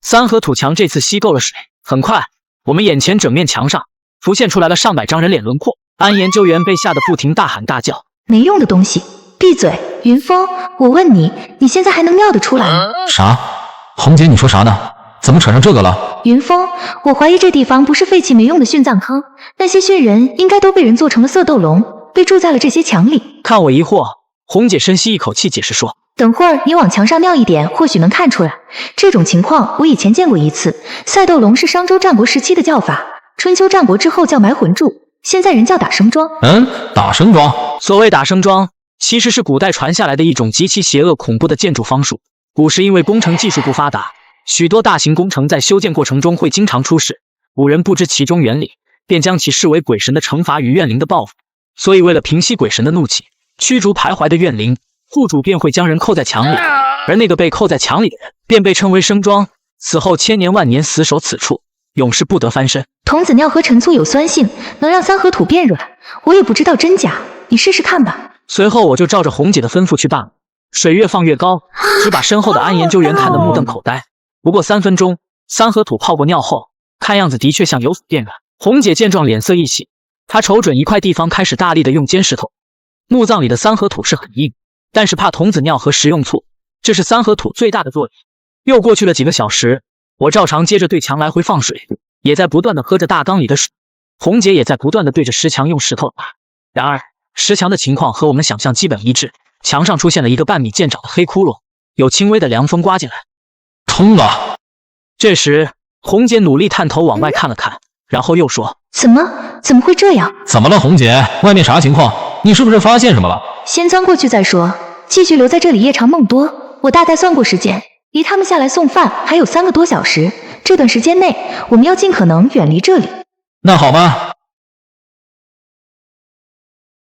三合土墙这次吸够了水，很快，我们眼前整面墙上浮现出来了上百张人脸轮廓。安研究员被吓得不停大喊大叫：“没用的东西，闭嘴！”云峰，我问你，你现在还能尿得出来吗？啥？红姐，你说啥呢？怎么扯上这个了？云峰，我怀疑这地方不是废弃没用的殉葬坑，那些殉人应该都被人做成了色斗笼，被住在了这些墙里。看我疑惑，红姐深吸一口气解释说：“等会儿你往墙上尿一点，或许能看出来。这种情况我以前见过一次，赛斗笼是商周战国时期的叫法，春秋战国之后叫埋魂柱，现在人叫打生桩。打生桩。所谓打生桩，其实是古代传下来的一种极其邪恶恐怖的建筑方术。古时因为工程技术不发达，许多大型工程在修建过程中会经常出事，古人不知其中原理，便将其视为鬼神的惩罚与怨灵的报复。所以为了平息鬼神的怒气，驱逐徘徊的怨灵，户主便会将人扣在墙里，而那个被扣在墙里的人便被称为生桩，此后千年万年死守此处，永世不得翻身。童子尿和陈醋有酸性，能让三合土变软，我也不知道真假，你试试看吧。随后我就照着红姐的吩咐去办了，水越放越高，只把身后的安研究员看得目瞪口呆。不过3分钟，三合土泡过尿后，看样子的确像有所变软。红姐见状脸色一喜，她瞅准一块地方，开始大力的用尖石头。墓葬里的三合土是很硬，但是怕童子尿和食用醋，这是三合土最大的作用。又过去了几个小时，我照常接着对墙来回放水，也在不断的喝着大缸里的水。红姐也在不断的对着石墙用石头打。然而石墙的情况和我们想象基本一致，墙上出现了一个半米见长的黑窟窿，有轻微的凉风刮进来。通了。这时红姐努力探头往外看了看，然后又说：“怎么会这样？怎么了，红姐？外面啥情况？你是不是发现什么了？先钻过去再说，继续留在这里夜长梦多。我大概算过时间，离他们下来送饭还有3个多小时，这段时间内我们要尽可能远离这里。”那好吧。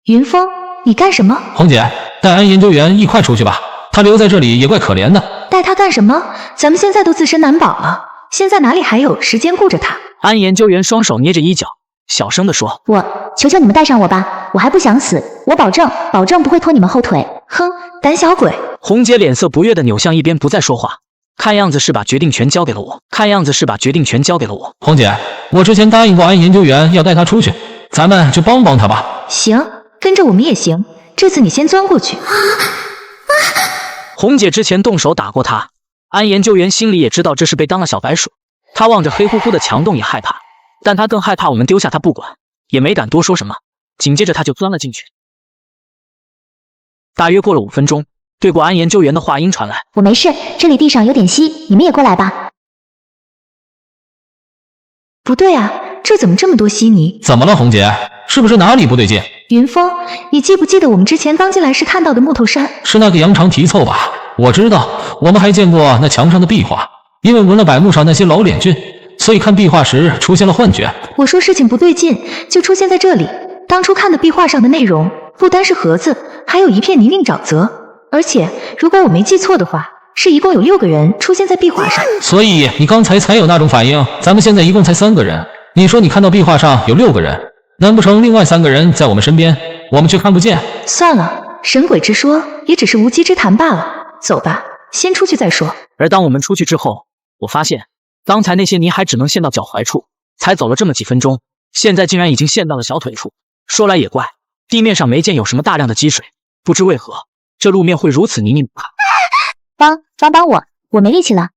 云峰，你干什么？红姐，带安研究员一块出去吧，他留在这里也怪可怜的。带他干什么？咱们现在都自身难保了，现在哪里还有时间顾着他？安研究员双手捏着衣角，小声地说：“我求求你们带上我吧，我还不想死，我保证不会拖你们后腿。”哼，胆小鬼！红姐脸色不悦地扭向一边，不再说话，看样子是把决定权交给了我。红姐，我之前答应过安研究员要带他出去，咱们就帮帮他吧。行，跟着我们也行。这次你先钻过去。红姐之前动手打过他，安研究员心里也知道这是被当了小白鼠。他望着黑乎乎的墙洞也害怕，但他更害怕我们丢下他不管，也没敢多说什么。紧接着他就钻了进去。大约过了5分钟，对过安研究员的话音传来：“我没事，这里地上有点稀，你们也过来吧。”不对啊，这怎么这么多稀泥？怎么了，红姐？是不是哪里不对劲？云峰，你记不记得我们之前刚进来时看到的木头山？是那个扬长题凑吧？我知道，我们还见过那墙上的壁画，因为闻了柏木上那些老脸菌，所以看壁画时出现了幻觉。我说事情不对劲，就出现在这里。当初看的壁画上的内容，不单是盒子，还有一片泥泞沼泽，而且如果我没记错的话，是一共有6个人出现在壁画上。所以你刚才有那种反应。咱们现在一共才3个人，你说你看到壁画上有6个人，难不成另外3个人在我们身边，我们却看不见？算了，神鬼之说也只是无稽之谈罢了。走吧，先出去再说。而当我们出去之后，我发现刚才那些泥还只能陷到脚踝处，才走了这么几分钟，现在竟然已经陷到了小腿处。说来也怪，地面上没见有什么大量的积水，不知为何这路面会如此泥泞不堪。帮我，我没力气了。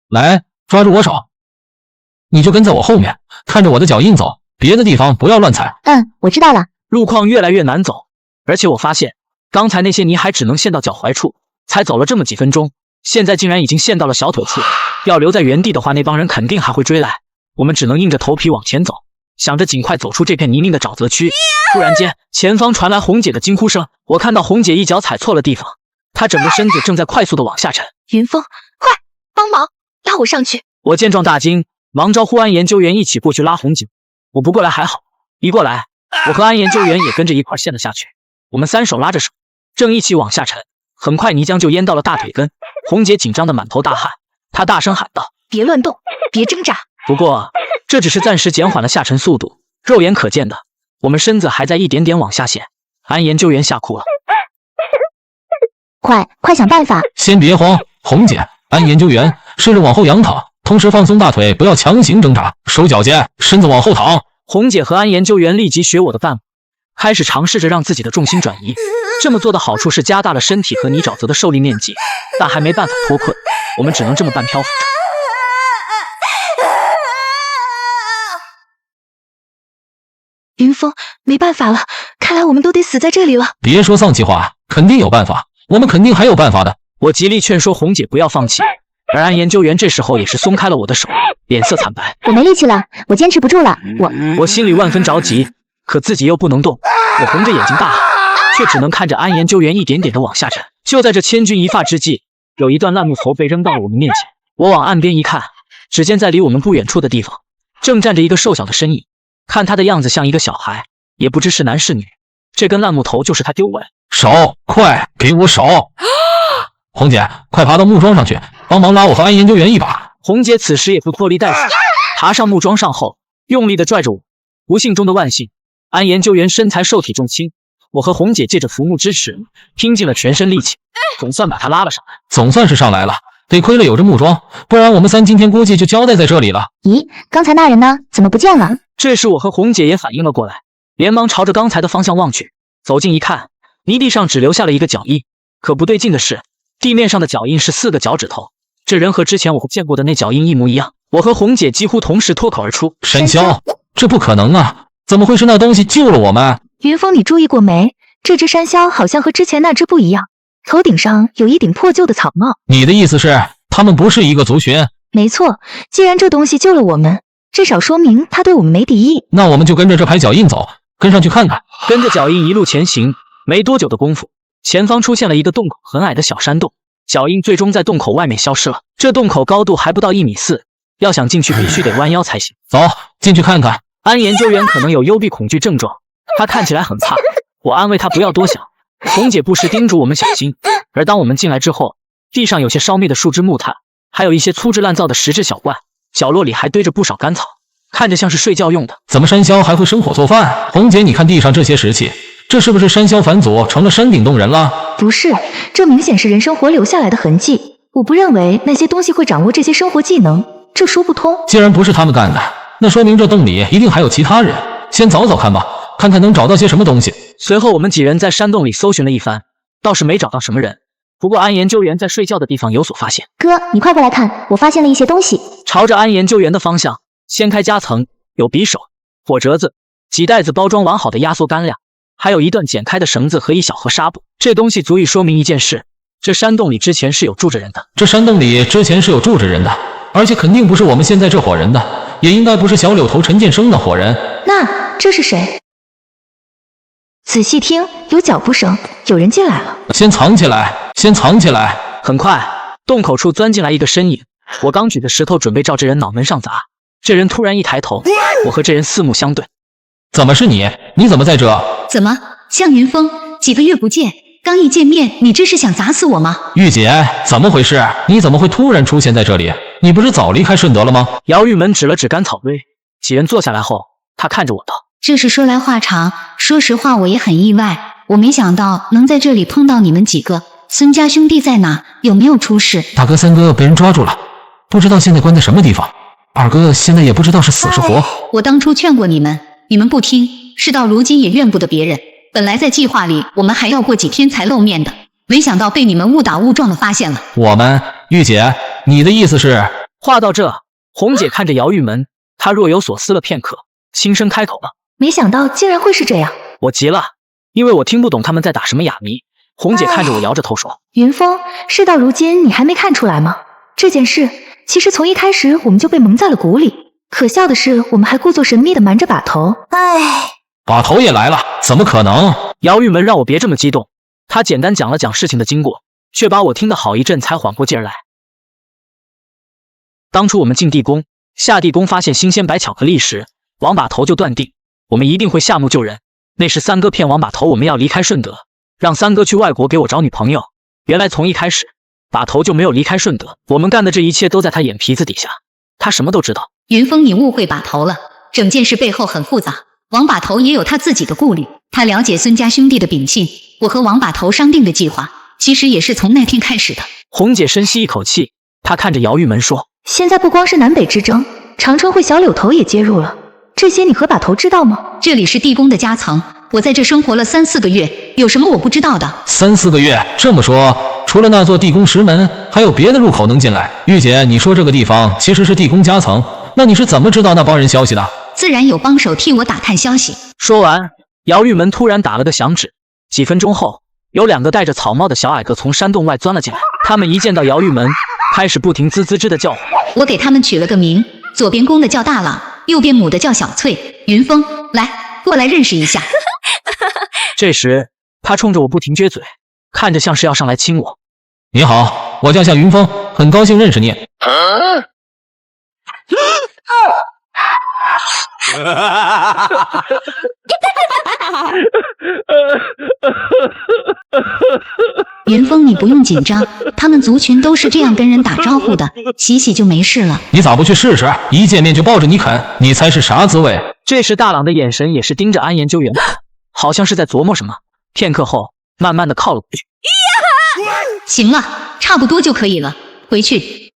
来，抓住我手，你就跟在我后面，看着我的脚印走，别的地方不要乱踩。我知道了。路况越来越难走，而且我发现刚才那些泥还只能陷到脚踝处，才走了这么几分钟，现在竟然已经陷到了小腿处。要留在原地的话，那帮人肯定还会追来，我们只能硬着头皮往前走，想着尽快走出这片泥泞的沼泽区。突然间，前方传来红姐的惊呼声，我看到红姐一脚踩错了地方，她整个身子正在快速的往下沉。云峰，快帮忙拉我上去！我见状大惊，忙招呼安研究员一起过去拉红姐。我不过来还好，一过来，我和安研究员也跟着一块陷了下去。我们3手拉着手，正一起往下沉，很快泥浆就淹到了大腿根。红姐紧张的满头大汗，她大声喊道：“别乱动，别挣扎！”不过这只是暂时减缓了下沉速度，肉眼可见的，我们身子还在一点点往下陷。安研究员吓哭了，快想办法！先别慌，红姐，安研究员，试着往后仰躺，同时放松大腿，不要强行挣扎，手脚尖，身子往后躺。红姐和安研究员立即学我的范，开始尝试着让自己的重心转移。这么做的好处是加大了身体和泥沼泽的受力面积，但还没办法脱困，我们只能这么半漂浮着。云峰，没办法了，看来我们都得死在这里了。别说丧气话，肯定有办法，我们肯定还有办法的。我极力劝说红姐不要放弃，而安研究员这时候也是松开了我的手，脸色惨白。我没力气了，我坚持不住了。我心里万分着急，可自己又不能动，我红着眼睛大喊，却只能看着安研究员一点点的往下沉。就在这千钧一发之际，有一段烂木头被扔到了我们面前。我往岸边一看，只见在离我们不远处的地方，正站着一个瘦小的身影，看他的样子像一个小孩，也不知是男是女。这根烂木头就是他丢过来。手，快给我手！红姐，快爬到木桩上去，帮忙拉我和安研究员一把。红姐此时也不拖泥带水，爬上木桩上后，用力的拽着我。不幸中的万幸，安研究员身材瘦体重轻，我和红姐借着浮木支持，拼尽了全身力气，总算把他拉了上来。总算是上来了，得亏了有这木桩，不然我们3今天估计就交代在这里了。咦，刚才那人呢？怎么不见了？这时我和红姐也反应了过来，连忙朝着刚才的方向望去，走近一看，泥地上只留下了一个脚印。可不对劲的是，地面上的脚印是4个脚趾头，这人和之前我见过的那脚印一模一样。我和红姐几乎同时脱口而出：山魈！这不可能啊！怎么会是那东西救了我们？云峰，你注意过没？这只山魈好像和之前那只不一样，头顶上有一顶破旧的草帽。你的意思是，他们不是一个族群？没错，既然这东西救了我们，至少说明他对我们没敌意。那我们就跟着这排脚印走，跟上去看看。跟着脚印一路前行，没多久的功夫，前方出现了一个洞口，很矮的小山洞。脚印最终在洞口外面消失了。这洞口高度还不到1.4米，要想进去必须得弯腰才行。走，进去看看。安研究员可能有幽闭恐惧症状，他看起来很怕。我安慰他不要多想。红姐不时叮嘱我们小心。而当我们进来之后，地上有些烧灭的树枝木炭，还有一些粗制滥造的石质小罐，角落里还堆着不少干草，看着像是睡觉用的。怎么山魈还会生火做饭？红姐，你看地上这些石器，这是不是山魈返祖成了山顶洞人了？不是，这明显是人生活留下来的痕迹。我不认为那些东西会掌握这些生活技能，这说不通。既然不是他们干的，那说明这洞里一定还有其他人。先找找看吧，看看能找到些什么东西。随后我们几人在山洞里搜寻了一番，倒是没找到什么人。不过安研究员在睡觉的地方有所发现。哥，你快过来看，我发现了一些东西。朝着安研究员的方向掀开夹层，有匕首、火折子、几袋子包装完好的压缩干粮，还有一段剪开的绳子和一小盒纱布。这东西足以说明一件事，这山洞里之前是有住着人的。这山洞里之前是有住着人的，而且肯定不是我们现在这伙人的，也应该不是小柳头陈建生那伙人。那这是谁？仔细听，有脚步声，有人进来了。先藏起来，先藏起来。很快，洞口处钻进来一个身影。我刚举着石头准备照这人脑门上砸，这人突然一抬头，我和这人四目相对。怎么是你？你怎么在这？怎么，向云峰，几个月不见，刚一见面，你这是想砸死我吗？玉姐，怎么回事？你怎么会突然出现在这里？你不是早离开顺德了吗？姚玉门指了指干草堆，几人坐下来后，他看着我道：“这事说来话长，说实话我也很意外，我没想到能在这里碰到你们几个。孙家兄弟在哪？有没有出事？”大哥、三哥被人抓住了，不知道现在关在什么地方。二哥现在也不知道是死是活。我当初劝过你们，你们不听，事到如今也怨不得别人。本来在计划里，我们还要过几天才露面的，没想到被你们误打误撞的发现了。我们，玉姐，你的意思是？话到这，红姐看着姚玉门，她若有所思了片刻，轻声开口了：“没想到竟然会是这样。”我急了，因为我听不懂他们在打什么哑谜。红姐看着我，摇着头说：“云峰，事到如今，你还没看出来吗？这件事其实从一开始我们就被蒙在了鼓里。可笑的是，我们还故作神秘的瞒着把头。唉，把头也来了，怎么可能？”姚玉门让我别这么激动，他简单讲了讲事情的经过，却把我听得好一阵才缓过劲儿来。当初我们进地宫，下地宫发现新鲜白巧克力时，王把头就断定我们一定会下墓救人。那时三哥骗王把头我们要离开顺德，让三哥去外国给我找女朋友。原来从一开始，把头就没有离开顺德，我们干的这一切都在他眼皮子底下，他什么都知道。云峰，你误会把头了，整件事背后很复杂。王把头也有他自己的顾虑，他了解孙家兄弟的秉性，我和王把头商定的计划，其实也是从那天开始的。红姐深吸一口气，她看着姚玉门说：“现在不光是南北之争，长春会小柳头也介入了，这些你和把头知道吗？”这里是地宫的夹层，我在这生活了3、4个月，有什么我不知道的？3、4个月，这么说，除了那座地宫石门，还有别的入口能进来？玉姐，你说这个地方其实是地宫夹层，那你是怎么知道那帮人消息的？自然有帮手替我打探消息。说完，姚玉门突然打了个响指，几分钟后，有2个戴着草帽的小矮个从山洞外钻了进来。他们一见到姚玉门，开始不停滋滋吱的叫唤。我给他们取了个名，左边公的叫大郎，右边母的叫小翠。云峰，来，过来认识一下。这时，他冲着我不停撅嘴，看着像是要上来亲我。你好，我叫夏云峰，很高兴认识你。云峰，你不用紧张，他们族群都是这样跟人打招呼的，洗洗就没事了。你咋不去试试？一见面就抱着你啃，你猜是啥滋味？这时大郎的眼神也是盯着安研究员，好像是在琢磨什么。片刻后，慢慢的靠了过去。行了，差不多就可以了，回去。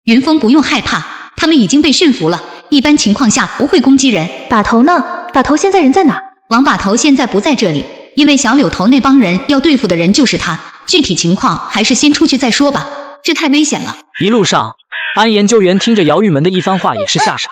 云峰不用害怕，他们已经被驯服了，一般情况下不会攻击人。把头呢？把头现在人在哪？王把头现在不在这里，因为小柳头那帮人要对付的人就是他，具体情况还是先出去再说吧，这太危险了。一路上，安研究员听着姚玉门的一番话也是吓傻，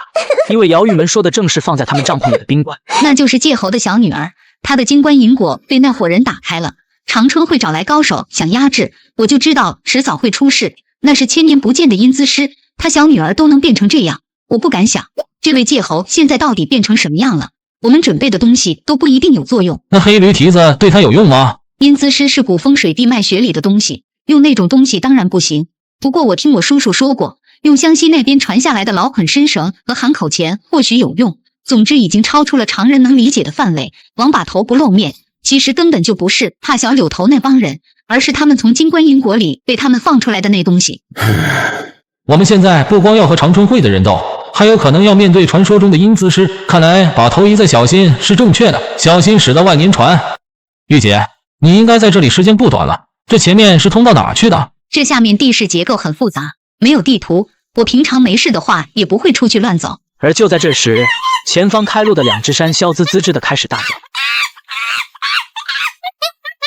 因为姚玉门说的正是放在他们帐篷里的冰棺，那就是界侯的小女儿，她的金棺银果被那伙人打开了，长春会找来高手想压制，我就知道迟早会出事。那是千年不见的阴姿师，他小女儿都能变成这样，我不敢想这位界侯现在到底变成什么样了。我们准备的东西都不一定有作用。那黑驴蹄子对他有用吗？阴姿师是古风水地脉学里的东西，用那种东西当然不行。不过我听我叔叔说过，用湘西那边传下来的老捆参绳和喊口钱或许有用。总之已经超出了常人能理解的范围。王把头不露面，其实根本就不是怕小柳头那帮人，而是他们从金棺银果里被他们放出来的那东西。我们现在不光要和长春会的人斗，还有可能要面对传说中的阴姿师。看来把头一再小心是正确的，小心驶得万年船。玉姐，你应该在这里时间不短了，这前面是通到哪去的？这下面地势结构很复杂，没有地图，我平常没事的话也不会出去乱走。而就在这时，前方开路的2只山魈滋滋吱的开始大叫。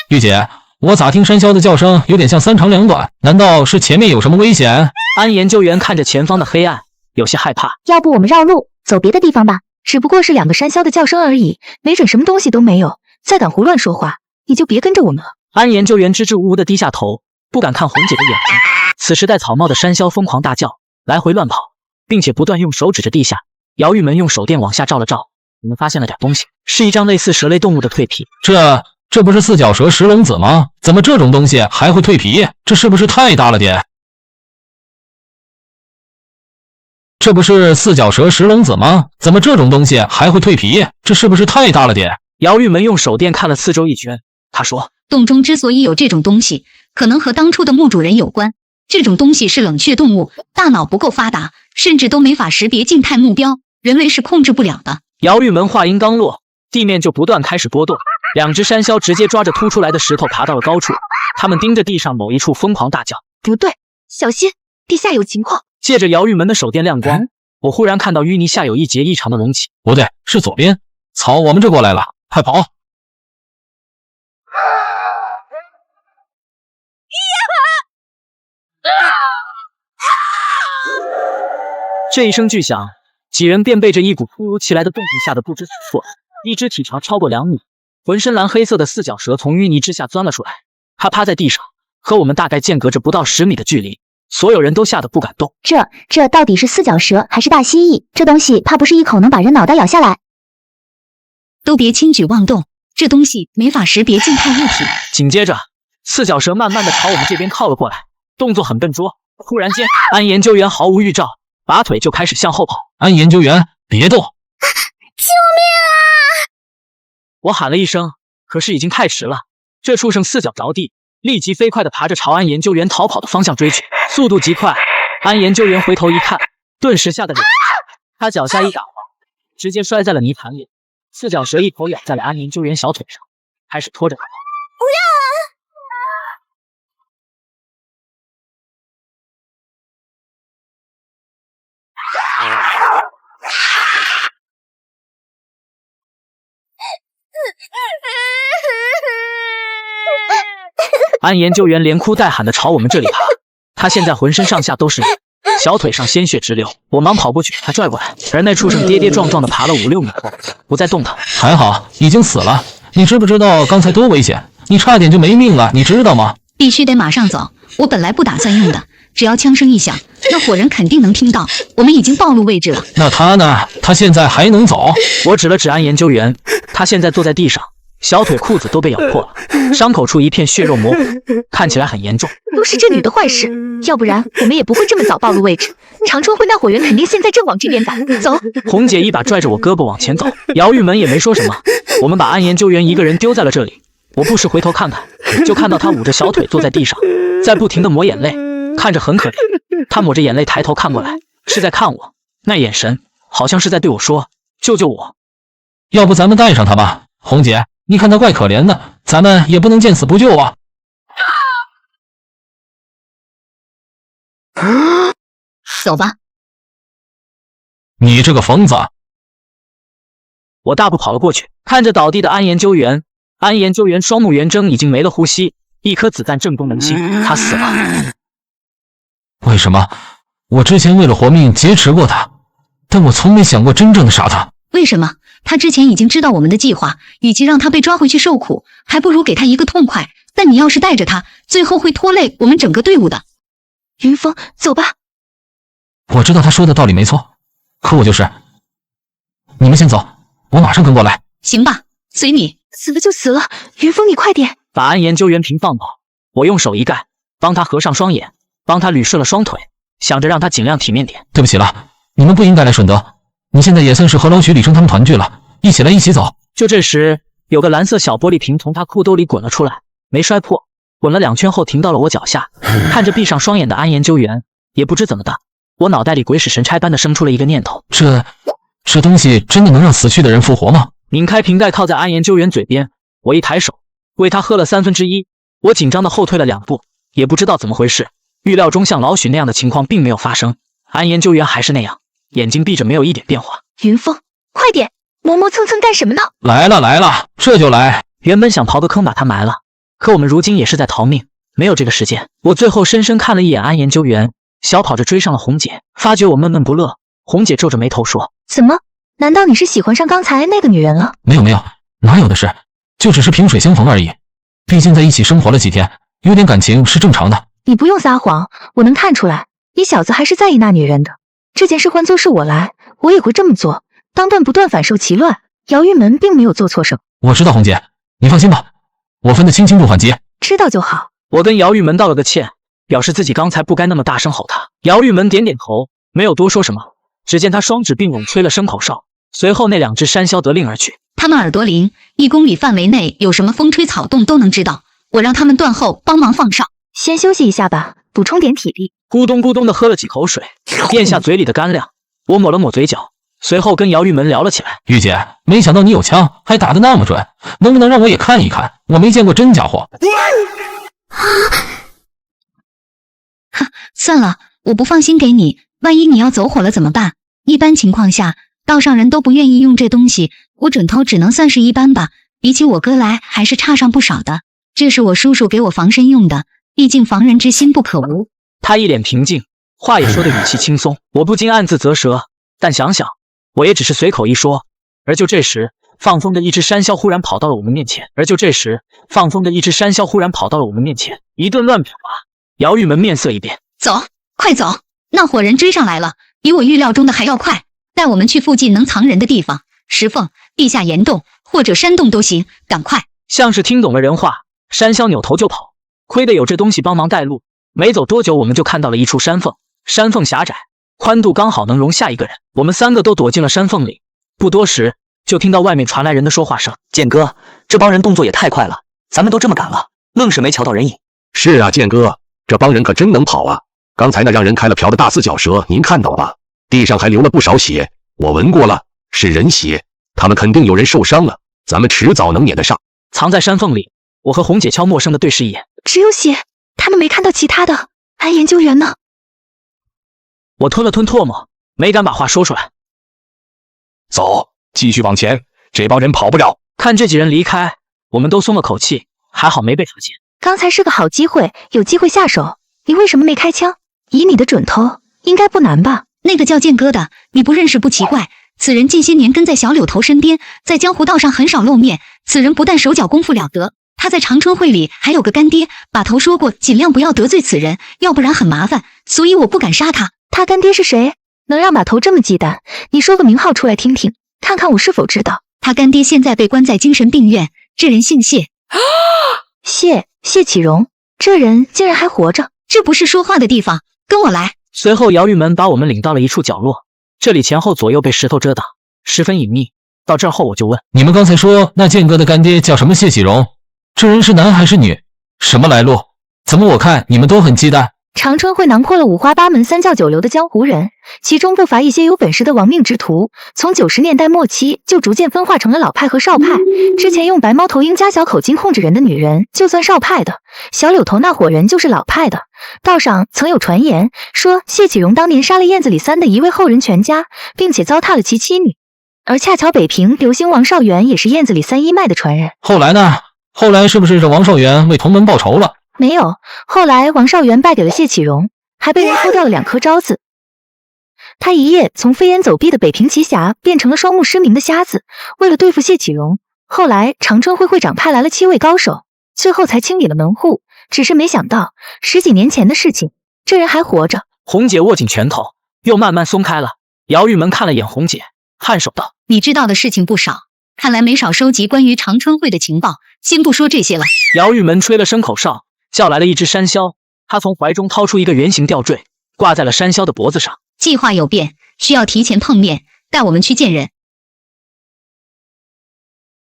玉姐，我咋听山魈的叫声有点像3长2短？难道是前面有什么危险？安研究员看着前方的黑暗，有些害怕。要不我们绕路，走别的地方吧？只不过是2个山魈的叫声而已，没准什么东西都没有。再敢胡乱说话，你就别跟着我们了。安研究员支支吾吾的低下头，不敢看红姐的眼睛。此时戴草帽的山魈疯狂大叫，来回乱跑，并且不断用手指着地下。姚玉门用手电往下照了照，我们发现了点东西，是一张类似蛇类动物的蜕皮。这不是4脚蛇石龙子吗？怎么这种东西还会蜕皮？这是不是太大了点？这不是4脚蛇石龙子吗？怎么这种东西还会蜕皮？这是不是太大了点？姚玉门用手电看了四周一圈，他说：洞中之所以有这种东西，可能和当初的墓主人有关。这种东西是冷血动物，大脑不够发达，甚至都没法识别静态目标，人为是控制不了的。姚玉门话音刚落，地面就不断开始波动，两只山魈直接抓着凸出来的石头爬到了高处，他们盯着地上某一处疯狂大叫：“不对，小心，地下有情况！”借着姚玉门的手电亮光，我忽然看到淤泥下有一节异常的隆起。不对，是左边，朝我们这过来了，快跑！这一声巨响，几人便被这一股突如其来的动静吓得不知所措。一只体长超过2米、浑身蓝黑色的四脚蛇从淤泥之下钻了出来，它趴在地上，和我们大概间隔着不到10米的距离。所有人都吓得不敢动。这到底是四脚蛇还是大蜥蜴？这东西怕不是一口能把人脑袋咬下来？都别轻举妄动，这东西没法识别静态物体。紧接着，四脚蛇慢慢的朝我们这边靠了过来，动作很笨拙。突然间，安研究员毫无预兆，拔腿就开始向后跑。安研究员，别动！救命啊！我喊了一声，可是已经太迟了。这畜生四脚着地，立即飞快地爬着朝安研究员逃跑的方向追去，速度极快。安研究员回头一看，顿时吓得脸，他脚下一打滑，直接摔在了泥潭里。四脚蛇一口咬在了安研究员小腿上，开始拖着他跑。不要啊！安研究员连哭带喊的朝我们这里爬，他现在浑身上下都是泥，小腿上鲜血直流。我忙跑过去，他拽过来，而那畜生跌跌撞撞的爬了5、6米后，不再动弹。还好，已经死了。你知不知道刚才多危险？你差点就没命了，你知道吗？必须得马上走，我本来不打算用的，只要枪声一响，那伙人肯定能听到。我们已经暴露位置了。那他呢？他现在还能走？我指了指安研究员，他现在坐在地上，小腿裤子都被咬破了，伤口处一片血肉模糊，看起来很严重。都是这女的坏事，要不然我们也不会这么早暴露位置。长春会那伙人肯定现在正往这边赶，走！红姐一把拽着我胳膊往前走，姚玉门也没说什么。我们把安研究员一个人丢在了这里。我不时回头看看，就看到他捂着小腿坐在地上，在不停地抹眼泪，看着很可怜。他抹着眼泪抬头看过来，是在看我，那眼神好像是在对我说：“救救我！”要不咱们带上他吧，红姐，你看他怪可怜的，咱们也不能见死不救啊。走吧。你这个疯子！我大步跑了过去，看着倒地的安研究员。安研究员双目圆睁，已经没了呼吸，一颗子弹正中人心，他死了。为什么？我之前为了活命劫持过他，但我从没想过真正的杀他。为什么？他之前已经知道我们的计划，与其让他被抓回去受苦，还不如给他一个痛快。但你要是带着他，最后会拖累我们整个队伍的。云峰，走吧。我知道他说的道理没错，可我就是……你们先走，我马上跟过来。行吧，随你。死了就死了，云峰，你快点！把安研究员平放倒，我用手一盖，帮他合上双眼，帮他捋顺了双腿，想着让他尽量体面点。对不起了，你们不应该来顺德。你现在也算是和老许、李生他们团聚了，一起来，一起走。就这时，有个蓝色小玻璃瓶从他裤兜里滚了出来，没摔破，滚了2圈后停到了我脚下。看着闭上双眼的安研究员，也不知怎么的，我脑袋里鬼使神差般的生出了一个念头：这东西真的能让死去的人复活吗？拧开瓶盖，靠在安研究员嘴边，我一抬手，喂他喝了1/3。我紧张的后退了2步，也不知道怎么回事，预料中像老许那样的情况并没有发生，安研究员还是那样，眼睛闭着，没有一点变化。云峰，快点，磨磨蹭蹭干什么呢？来了，这就来。原本想刨个坑把他埋了，可我们如今也是在逃命，没有这个时间。我最后深深看了一眼安研究员，小跑着追上了红姐，发觉我闷闷不乐。红姐皱着眉头说：“怎么？难道你是喜欢上刚才那个女人了？”没有，哪有的事，就只是萍水相逢而已。毕竟在一起生活了几天，有点感情是正常的。你不用撒谎，我能看出来，你小子还是在意那女人的。这件事换作是我来，我也会这么做，当断不断，反受其乱。姚玉门并没有做错什么。我知道，红姐，你放心吧，我分得清轻重缓急。知道就好。我跟姚玉门道了个歉，表示自己刚才不该那么大声吼他。姚玉门点点头，没有多说什么。只见他双指并拢，吹了声口哨，随后那2只山魈得令而去。他们耳朵灵，1公里范围内有什么风吹草动都能知道。我让他们断后帮忙放哨，先休息一下吧，补充点体力。咕咚咕咚的喝了几口水，咽下嘴里的干粮。我抹了抹嘴角，随后跟姚玉门聊了起来。玉姐，没想到你有枪，还打得那么准，能不能让我也看一看？我没见过真家伙。算了，我不放心给你，万一你要走火了怎么办？一般情况下，道上人都不愿意用这东西，我准头只能算是一般吧，比起我哥来还是差上不少的。这是我叔叔给我防身用的，毕竟防人之心不可无。他一脸平静，话也说的语气轻松，我不禁暗自啧舌，但想想，我也只是随口一说。而就这时，放风的一只山魈忽然跑到了我们面前。一顿乱瞟啊！姚玉门面色一变，走，快走！那伙人追上来了，比我预料中的还要快。带我们去附近能藏人的地方，石缝、地下岩洞或者山洞都行，赶快！像是听懂了人话，山魈扭头就跑。亏得有这东西帮忙带路，没走多久，我们就看到了一处山缝。山缝狭窄，宽度刚好能容下一个人。我们3个都躲进了山缝里。不多时，就听到外面传来人的说话声：“剑哥，这帮人动作也太快了，咱们都这么赶了，愣是没瞧到人影。”是啊，剑哥，这帮人可真能跑啊！刚才那让人开了瓢的大四脚蛇，您看到吧？地上还流了不少血，我闻过了，是人血。他们肯定有人受伤了，咱们迟早能撵得上。藏在山缝里，我和红姐悄默声的对视一眼，只有血，他们没看到其他的。安研究员呢？我吞了吞唾沫，没敢把话说出来。走，继续往前，这帮人跑不了。看这几人离开，我们都松了口气，还好没被发现。刚才是个好机会，有机会下手，你为什么没开枪？以你的准头，应该不难吧？那个叫剑哥的，你不认识不奇怪。此人近些年跟在小柳头身边，在江湖道上很少露面。此人不但手脚功夫了得，他在长春会里还有个干爹。把头说过，尽量不要得罪此人，要不然很麻烦。所以我不敢杀他。他干爹是谁？能让把头这么忌惮？你说个名号出来听听，看看我是否知道。他干爹现在被关在精神病院，这人姓谢。谢启荣，这人竟然还活着。这不是说话的地方，跟我来。随后姚玉门把我们领到了一处角落，这里前后左右被石头遮挡，十分隐秘。到这后我就问，你们刚才说那剑哥的干爹叫什么谢启荣？这人是男还是女？什么来路？怎么我看你们都很忌惮？长春会囊括了五花八门、三教九流的江湖人，其中不乏一些有本事的亡命之徒。从90年代末期就逐渐分化成了老派和少派。之前用白猫头鹰加小口径控制人的女人，就算少派的；小柳头那伙人就是老派的。道上曾有传言说，谢启荣当年杀了燕子李三的一位后人全家，并且糟蹋了其妻女。而恰巧北平流星王少元也是燕子李三一脉的传人。后来呢？后来是不是这王少元为同门报仇了？没有，后来王少元败给了谢启荣，还被人偷掉了2颗招子。他一夜从飞檐走壁的北平奇侠变成了双目失明的瞎子。为了对付谢启荣，后来长春会会长派来了7位高手，最后才清理了门户。只是没想到10几年前的事情，这人还活着。红姐握紧拳头，又慢慢松开了。姚玉门看了眼红姐，颔首道：“你知道的事情不少，看来没少收集关于长春会的情报。先不说这些了。”姚玉门吹了声口哨，叫来了一只山魈。他从怀中掏出一个圆形吊坠，挂在了山魈的脖子上。计划有变，需要提前碰面，带我们去见人。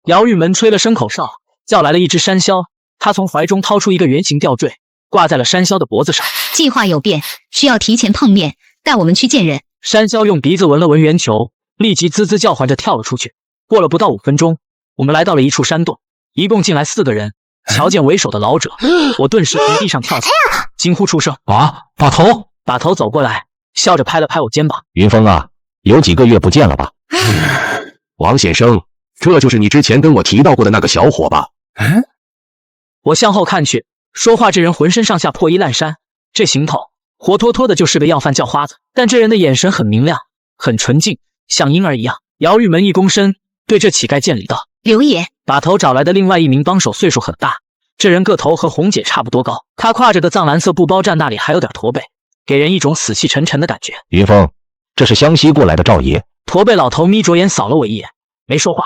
姚玉门吹了声口哨，叫来了一只山魈。他从怀中掏出一个圆形吊坠，挂在了山魈的脖子上。计划有变，需要提前碰面，带我们去见人。山魈用鼻子闻了闻圆球，立即滋滋叫唤着跳了出去。过了不到5分钟，我们来到了一处山洞，一共进来4个人。瞧见为首的老者，我顿时从地上跳起来，惊呼出声：“啊，把头！”把头走过来，笑着拍了拍我肩膀：“云峰啊，有几个月不见了吧？”王先生，这就是你之前跟我提到过的那个小伙吧？我向后看去，说话这人浑身上下破衣烂衫，这行头活脱脱的就是个要饭叫花子。但这人的眼神很明亮，很纯净，像婴儿一样。姚玉门一躬身，对这乞丐见礼道：“刘爷。”把头找来的另外一名帮手岁数很大，这人个头和红姐差不多高，他挎着个藏蓝色布包，站那里还有点驼背，给人一种死气沉沉的感觉。云峰，这是湘西过来的赵爷。驼背老头眯着眼扫了我一眼，没说话。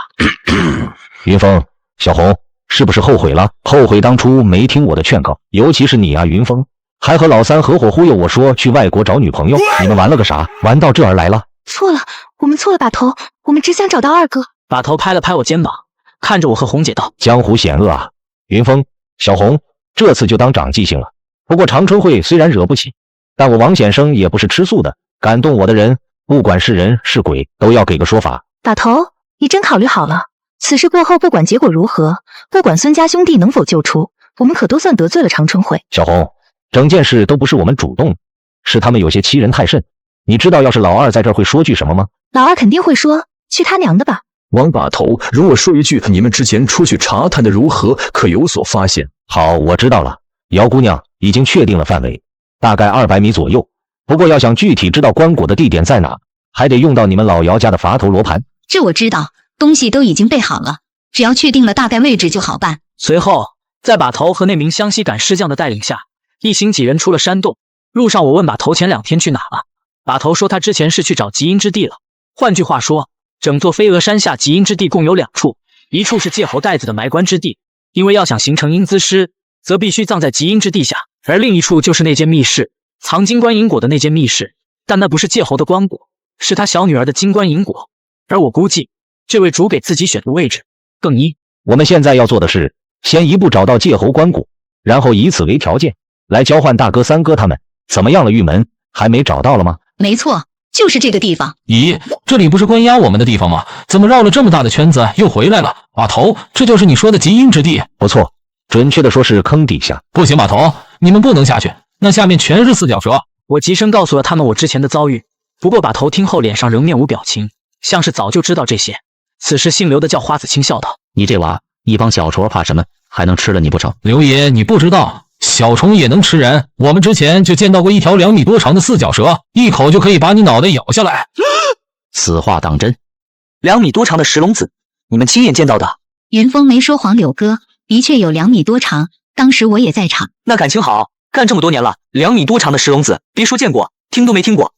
云峰，小红，是不是后悔了？后悔当初没听我的劝告，尤其是你啊，云峰，还和老三合伙忽悠我说去外国找女朋友，你们玩了个啥？玩到这儿来了？错了，我们错了，把头，我们只想找到2哥。把头拍了拍我肩膀，看着我和红姐道：“江湖险恶啊，云峰、小红，这次就当长记性了。不过长春会虽然惹不起，但我王先生也不是吃素的，感动我的人不管是人是鬼，都要给个说法。把头，你真考虑好了？此事过后，不管结果如何，不管孙家兄弟能否救出，我们可都算得罪了长春会。小红，整件事都不是我们主动，是他们有些欺人太甚。你知道要是老二在这儿会说句什么吗？老二肯定会说，去他娘的吧。王把头，容我说一句，你们之前出去查探的如何？可有所发现？好，我知道了。姚姑娘已经确定了范围，大概200米左右。不过要想具体知道棺椁的地点在哪，还得用到你们老姚家的伐头罗盘。这我知道，东西都已经备好了，只要确定了大概位置就好办。随后，在把头和那名湘西赶尸匠的带领下，一行几人出了山洞。路上我问把头前2天去哪了，把头说他之前是去找极阴之地了。换句话说，整座飞鹅山下极阴之地共有2处，一处是界侯袋子的埋棺之地，因为要想形成阴姿尸，则必须葬在极阴之地下；而另一处就是那间密室，藏金冠银果的那间密室，但那不是界侯的棺椁，是他小女儿的金冠银果。而我估计，这位主给自己选的位置更阴。我们现在要做的是，先一步找到界侯棺椁，然后以此为条件，来交换大哥、三哥他们。怎么样了，玉门？还没找到了吗？没错，就是这个地方。咦，这里不是关押我们的地方吗？怎么绕了这么大的圈子又回来了？把头，这就是你说的极阴之地？不错，准确的说是坑底下。不行，把头，你们不能下去，那下面全是四脚蛇。我急声告诉了他们我之前的遭遇，不过把头听后脸上仍面无表情，像是早就知道这些。此时姓刘的叫花子清笑道：“你这娃，一帮小虫怕什么？还能吃了你不成？”刘爷，你不知道，小虫也能吃人。我们之前就见到过一条2米多长的四脚蛇，一口就可以把你脑袋咬下来。此话当真？2米多长的石龙子，你们亲眼见到的？云峰没说谎，柳哥的确有2米多长，当时我也在场。那感情好，干这么多年了，2米多长的石龙子，别说见过，听都没听过。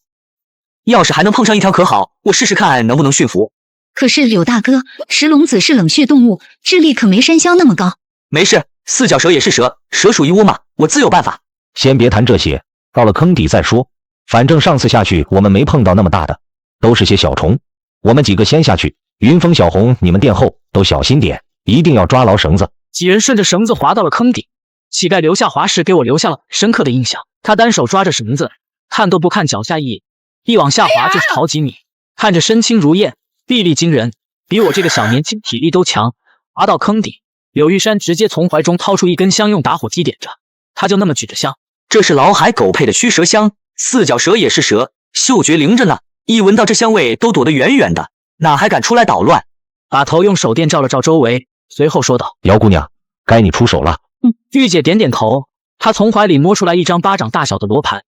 要是还能碰上一条可好，我试试看能不能驯服。可是柳大哥，石龙子是冷血动物，智力可没山魈那么高。没事，四脚蛇也是蛇，蛇属于窝嘛，我自有办法。先别谈这些，到了坑底再说。反正上次下去我们没碰到那么大的，都是些小虫。我们几个先下去，云峰、小红你们殿后，都小心点，一定要抓牢绳子。几人顺着绳子滑到了坑底。乞丐刘下滑时给我留下了深刻的印象，他单手抓着绳子，看都不看脚下一眼，一往下滑就是好几米，看着身轻如燕，臂力惊人，比我这个小年轻体力都强。滑到坑底，柳玉山直接从怀中掏出一根香，用打火机点着，他就那么举着香。这是老海狗配的驱蛇香，四脚蛇也是蛇，嗅觉灵着呢，一闻到这香味都躲得远远的，哪还敢出来捣乱？把头用手电照了照周围，随后说道：“姚姑娘，该你出手了。”玉姐点点头，她从怀里摸出来一张巴掌大小的罗盘，